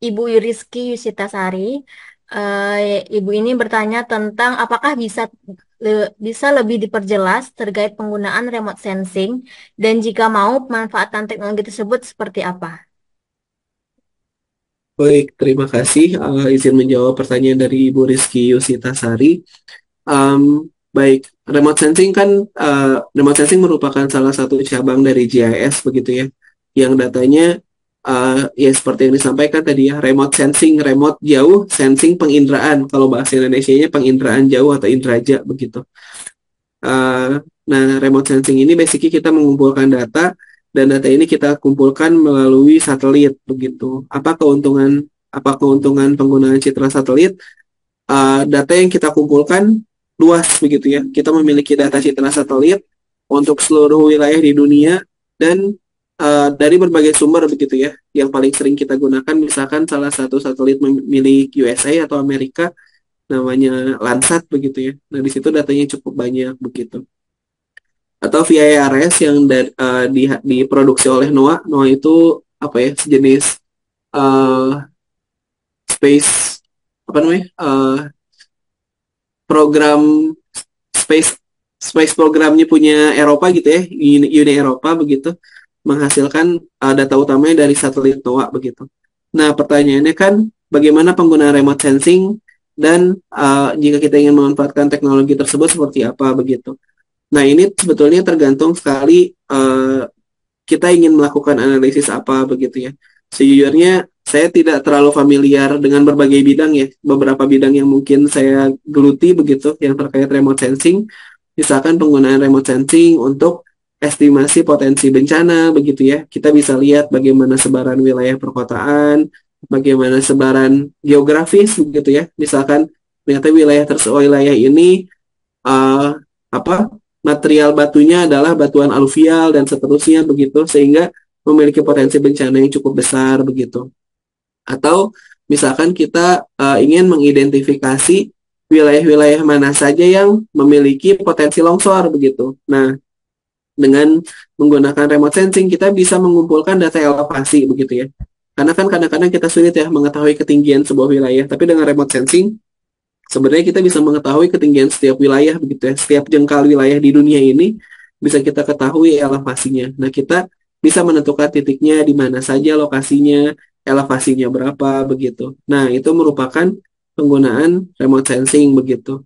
Ibu Rizky Yusitasari. Ibu ini bertanya tentang apakah bisa lebih diperjelas terkait penggunaan remote sensing dan jika mau pemanfaatan teknologi tersebut seperti apa? Baik, terima kasih izin menjawab pertanyaan dari Ibu Rizky Yusitasari. Baik, remote sensing merupakan salah satu cabang dari GIS begitu ya, yang datanya ya seperti yang disampaikan tadi ya, remote sensing, remote jauh, sensing penginderaan. Kalau bahasa Indonesianya penginderaan jauh atau inderaja begitu. Eh, nah, remote sensing ini basically kita mengumpulkan data dan data ini kita kumpulkan melalui satelit begitu. Apa keuntungan penggunaan citra satelit? Data yang kita kumpulkan luas begitu ya. Kita memiliki data citra satelit untuk seluruh wilayah di dunia dan dari berbagai sumber begitu ya. Yang paling sering kita gunakan misalkan salah satu satelit milik USA atau Amerika namanya Landsat begitu ya. Nah, di situ datanya cukup banyak begitu. Atau VIRS yang diproduksi oleh NOAA. NOAA itu apa ya? Sejenis eh, space apa namanya? Program space space programnya punya Eropa gitu ya, Uni Eropa begitu, menghasilkan data utamanya dari satelit NOAA begitu. Nah, pertanyaannya kan bagaimana penggunaan remote sensing dan jika kita ingin memanfaatkan teknologi tersebut seperti apa begitu. Nah, ini sebetulnya tergantung sekali kita ingin melakukan analisis apa begitu ya. Sejujurnya saya tidak terlalu familiar dengan berbagai bidang ya. Beberapa bidang yang mungkin saya geluti begitu yang terkait remote sensing. Misalkan penggunaan remote sensing untuk estimasi potensi bencana begitu ya. Kita bisa lihat bagaimana sebaran wilayah perkotaan, bagaimana sebaran geografis begitu ya. Misalkan ternyata wilayah ini uh, apa material batunya adalah batuan aluvial dan seterusnya begitu sehingga memiliki potensi bencana yang cukup besar begitu. Atau misalkan kita ingin mengidentifikasi wilayah-wilayah mana saja yang memiliki potensi longsor begitu. Nah, dengan menggunakan remote sensing kita bisa mengumpulkan data elevasi begitu ya. Karena kan kadang-kadang kita sulit ya mengetahui ketinggian sebuah wilayah, tapi dengan remote sensing sebenarnya kita bisa mengetahui ketinggian setiap wilayah begitu ya. Setiap jengkal wilayah di dunia ini bisa kita ketahui elevasinya. Nah, kita bisa menentukan titiknya di mana saja lokasinya, elevasinya berapa begitu. Nah, itu merupakan penggunaan remote sensing begitu.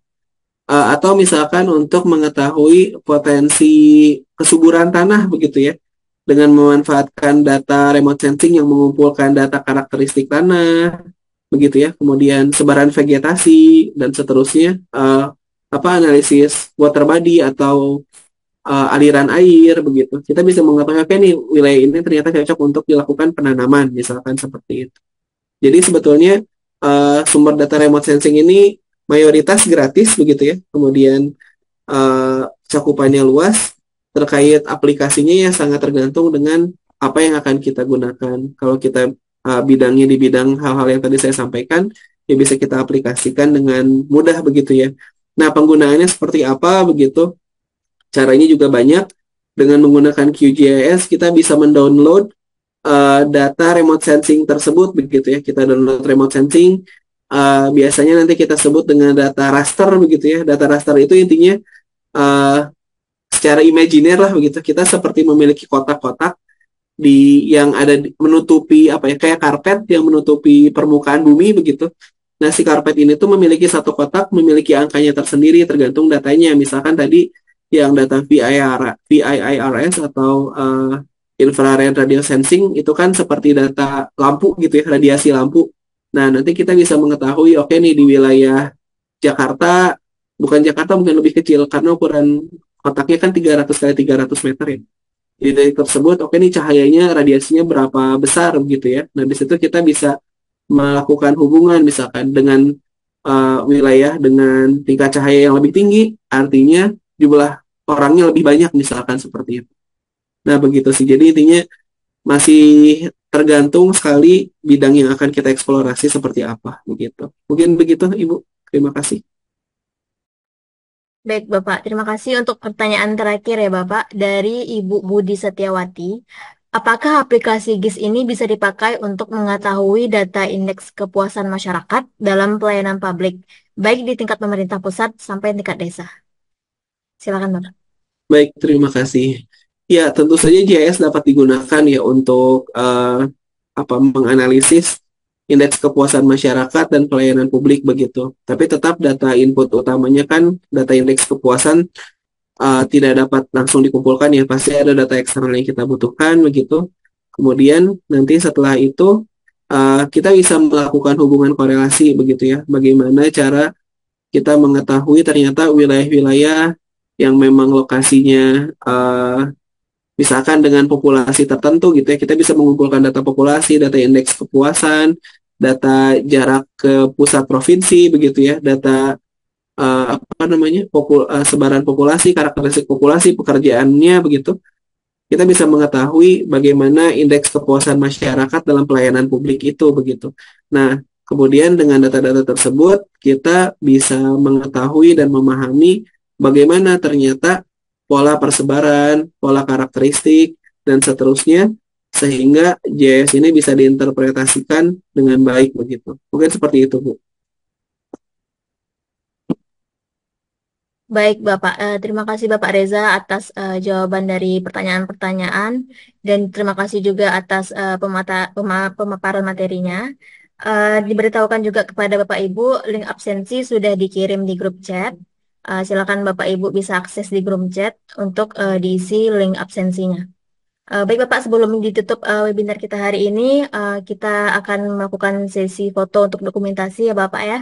Atau misalkan untuk mengetahui potensi kesuburan tanah begitu ya. Dengan memanfaatkan data remote sensing yang mengumpulkan data karakteristik tanah, begitu ya, kemudian sebaran vegetasi dan seterusnya, analisis water body atau aliran air begitu. Kita bisa mengetahui oke nih wilayah ini ternyata cocok untuk dilakukan penanaman misalkan seperti itu. Jadi sebetulnya sumber data remote sensing ini mayoritas gratis begitu ya. Kemudian cakupannya luas, terkait aplikasinya ya sangat tergantung dengan apa yang akan kita gunakan. Kalau kita bidangnya di bidang hal-hal yang tadi saya sampaikan, ya bisa kita aplikasikan dengan mudah begitu ya. Nah, penggunaannya seperti apa begitu? Caranya juga banyak. Dengan menggunakan QGIS, kita bisa mendownload data remote sensing tersebut begitu ya. Kita download remote sensing, biasanya nanti kita sebut dengan data raster begitu ya. Data raster itu intinya uh, secara imajiner lah begitu. Kita seperti memiliki kotak-kotak yang ada menutupi apa ya kayak karpet yang menutupi permukaan bumi begitu. Nah, si karpet ini tuh memiliki satu kotak, memiliki angkanya tersendiri tergantung datanya. Misalkan tadi yang data VIRS atau infrared radio sensing itu kan seperti data lampu gitu ya, radiasi lampu. Nah, nanti kita bisa mengetahui oke nih di wilayah Jakarta, bukan Jakarta mungkin lebih kecil karena ukuran kotaknya kan 300 kali 300 meter ya. Di detik tersebut, oke nih cahayanya radiasinya berapa besar begitu ya. Nah, di situ kita bisa melakukan hubungan misalkan dengan wilayah dengan tingkat cahaya yang lebih tinggi, artinya jumlah orangnya lebih banyak misalkan seperti itu. Nah, begitu sih. Jadi intinya masih tergantung sekali bidang yang akan kita eksplorasi seperti apa begitu. Mungkin begitu, Ibu. Terima kasih. Baik, Bapak. Terima kasih untuk pertanyaan terakhir ya, Bapak. Dari Ibu Budi Setiawati. Apakah aplikasi GIS ini bisa dipakai untuk mengetahui data indeks kepuasan masyarakat dalam pelayanan publik, baik di tingkat pemerintah pusat sampai tingkat desa? Silakan, Bapak. Baik, terima kasih. Ya, tentu saja GIS dapat digunakan ya untuk menganalisis indeks kepuasan masyarakat dan pelayanan publik begitu. Tapi tetap data input utamanya kan data indeks kepuasan tidak dapat langsung dikumpulkan ya, pasti ada data eksternal yang kita butuhkan begitu. Kemudian nanti setelah itu kita bisa melakukan hubungan korelasi begitu ya. Bagaimana cara kita mengetahui ternyata wilayah-wilayah yang memang lokasinya misalkan dengan populasi tertentu gitu ya, kita bisa mengumpulkan data populasi, data indeks kepuasan, data jarak ke pusat provinsi begitu ya, data apa namanya sebaran populasi, karakteristik populasi, pekerjaannya begitu. Kita bisa mengetahui bagaimana indeks kepuasan masyarakat dalam pelayanan publik itu begitu. Nah, kemudian dengan data-data tersebut kita bisa mengetahui dan memahami bagaimana ternyata pola persebaran, pola karakteristik dan seterusnya sehingga JS ini bisa diinterpretasikan dengan baik begitu. Mungkin seperti itu, Bu. Baik, Bapak. Terima kasih Bapak Reza atas jawaban dari pertanyaan-pertanyaan dan terima kasih juga atas pemaparan materinya. Diberitahukan juga kepada Bapak Ibu, link absensi sudah dikirim di grup chat. Silakan Bapak Ibu bisa akses di grup chat untuk diisi link absensinya. Baik Bapak, sebelum ditutup webinar kita hari ini, kita akan melakukan sesi foto untuk dokumentasi ya Bapak ya.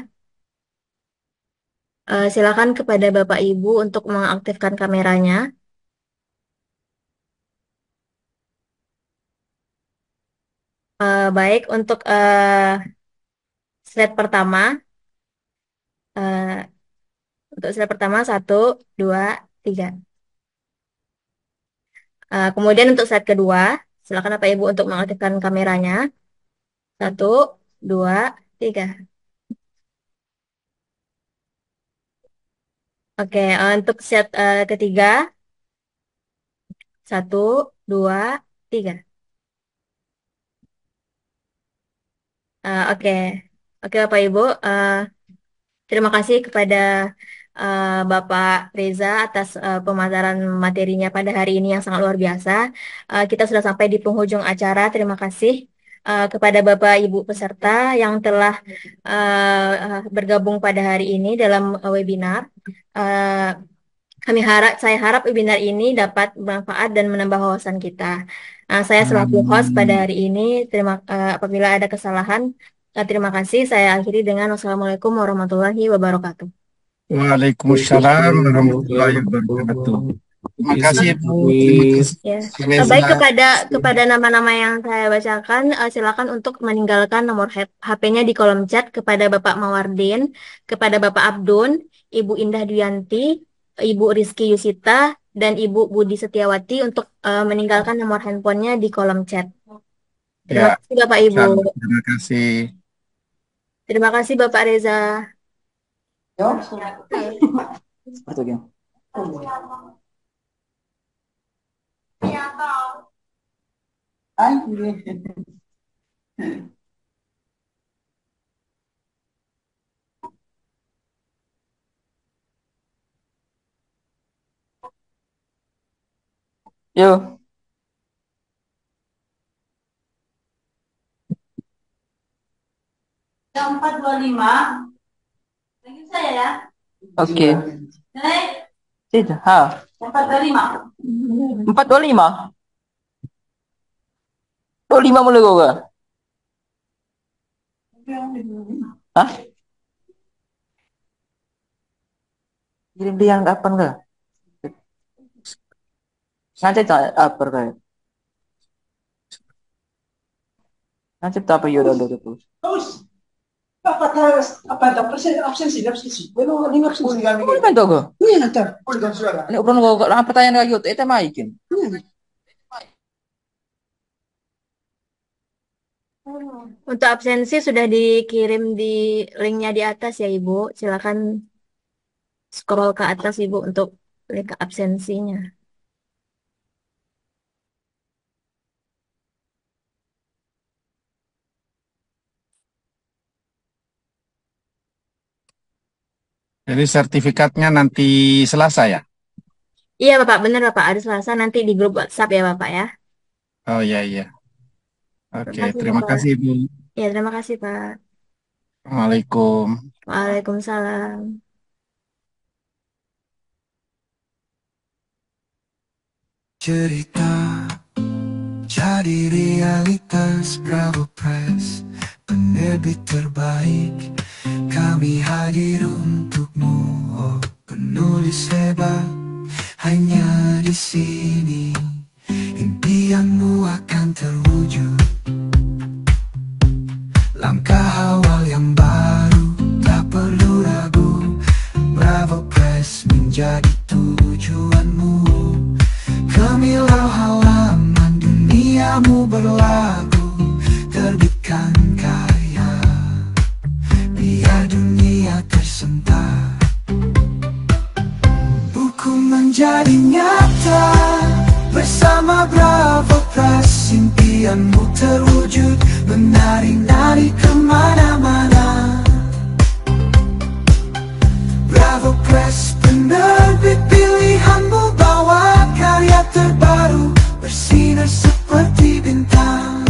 Silakan kepada Bapak Ibu untuk mengaktifkan kameranya. Baik, slide pertama, eh, untuk slide pertama 1, 2, 3. Kemudian untuk slide kedua, silakan Bapak Ibu untuk mengaktifkan kameranya. 1, 2, 3. Oke, untuk slide ketiga, 1, 2, 3. Oke, oke Bapak Ibu. Terima kasih kepada Bapak Reza atas pemaparan materinya pada hari ini yang sangat luar biasa. Kita sudah sampai di penghujung acara. Terima kasih kepada Bapak Ibu peserta yang telah bergabung pada hari ini dalam webinar. Uh, saya harap webinar ini dapat bermanfaat dan menambah wawasan kita. Saya selaku host pada hari ini. Apabila ada kesalahan, terima kasih. Saya akhiri dengan wassalamualaikum warahmatullahi wabarakatuh. Waalaikumsalam warahmatullahi wabarakatuh. Terima kasih Bu. Terima kasih. Ya. Reza. Baik kepada nama-nama yang saya bacakan, silakan untuk meninggalkan nomor HP-nya di kolom chat kepada Bapak Mawardin, kepada Bapak Abdun, Ibu Indah Duyanti, Ibu Rizky Yusita, dan Ibu Budi Setiawati untuk meninggalkan nomor handphonenya di kolom chat. Terima Ya, kasih Bapak Ibu. terima kasih. Terima kasih Bapak Reza. Yo, Yang 425, lagi saya ya. oke. Naik, Tidak, ha. 425. 425. 25 mulu kau ke? Hah? Kirim dia yang kapan ke? Nanti tak apa kayak? Nanti tak apa yaudah terus. Boleh kan tuh? Ini obrolan kau pertanyaan lagi itu maikin. Untuk absensi sudah dikirim di linknya di atas ya Ibu. Silakan scroll ke atas Ibu untuk link absensinya. Jadi sertifikatnya nanti Selasa ya? Iya Bapak, benar Bapak. Hari Selasa nanti di grup WhatsApp ya Bapak ya. Oh iya iya. Oke, Terima kasih terima Bapak. kasih Bu. Ya, terima kasih, Pak. Assalamualaikum. Waalaikumsalam. Cerita jadi realitas Bravo Press, penerbit terbaik. Kami hadir untukmu, oh penulis hebat, hanya di sini. Impianmu akan terwujud. Langkah awal yang baru, tak perlu ragu. Bravo Press menjadi tujuanmu. Kemilau halaman duniamu berlagu. Terbitkan karya, biar dunia tersentak. Buku menjadi nyata bersama Bravo Press. Impianmu terwujud, menari-nari kemana-mana. Bravo Press, penerbit pilihanmu, bawa karya terbaru, bersinar seperti bintang.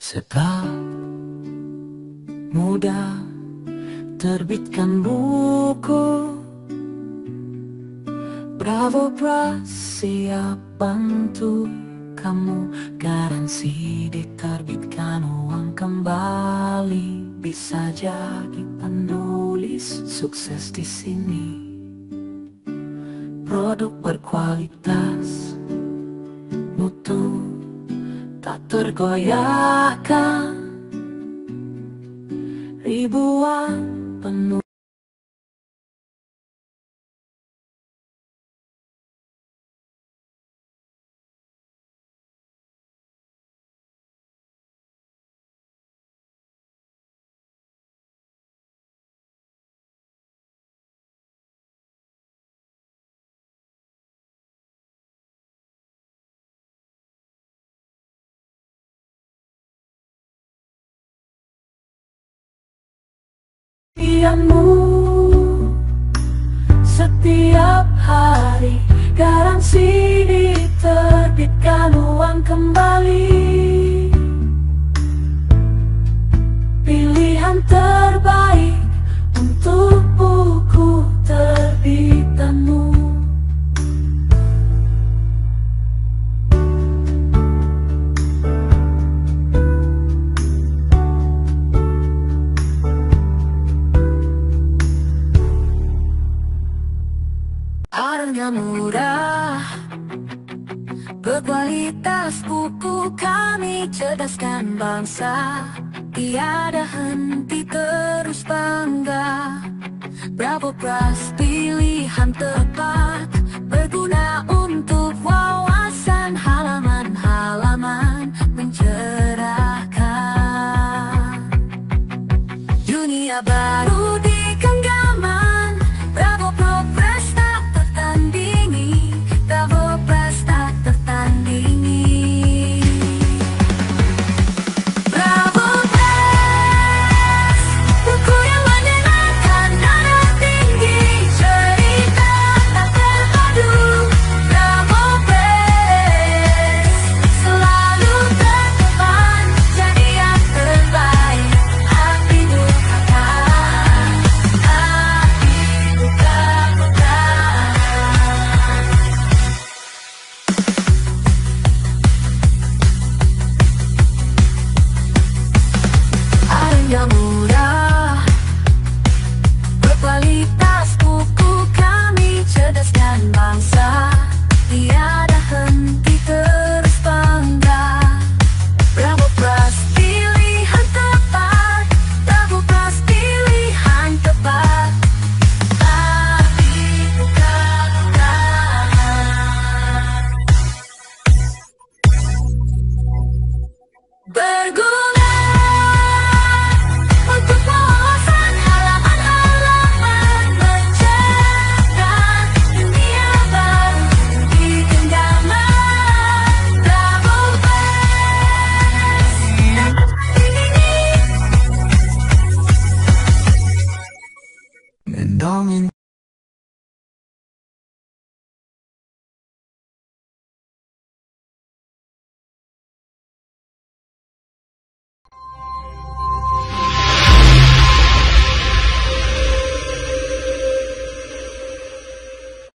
Sebab mudah terbitkan buku, Bravo Press siap bantu kamu. Garansi diterbitkan uang kembali. Bisa jadi penulis sukses di sini. Produk berkualitas, mutu tak tergoyahkan. Ribuan penuh impianmu setiap hari. Garansi diterbitkan uang kembali. Pilihan terbaik untuk buku terbitanmu. Harga murah, berkualitas buku kami cerdaskan bangsa. Tiada henti, terus bangga. Bravo Press, pilihan tepat, berguna untuk wawasan. Halaman-halaman mencerahkan. Dunia baru di genggaman. Bravo Press tak tertandingi. Bravo Press tak tertandingi. Bravo Press, buku yang menyenangkan, nada tinggi, cerita tak terpadu. Bravo Press, selalu terdepan, jadi yang terbaik. Hatimu katakan dongeng.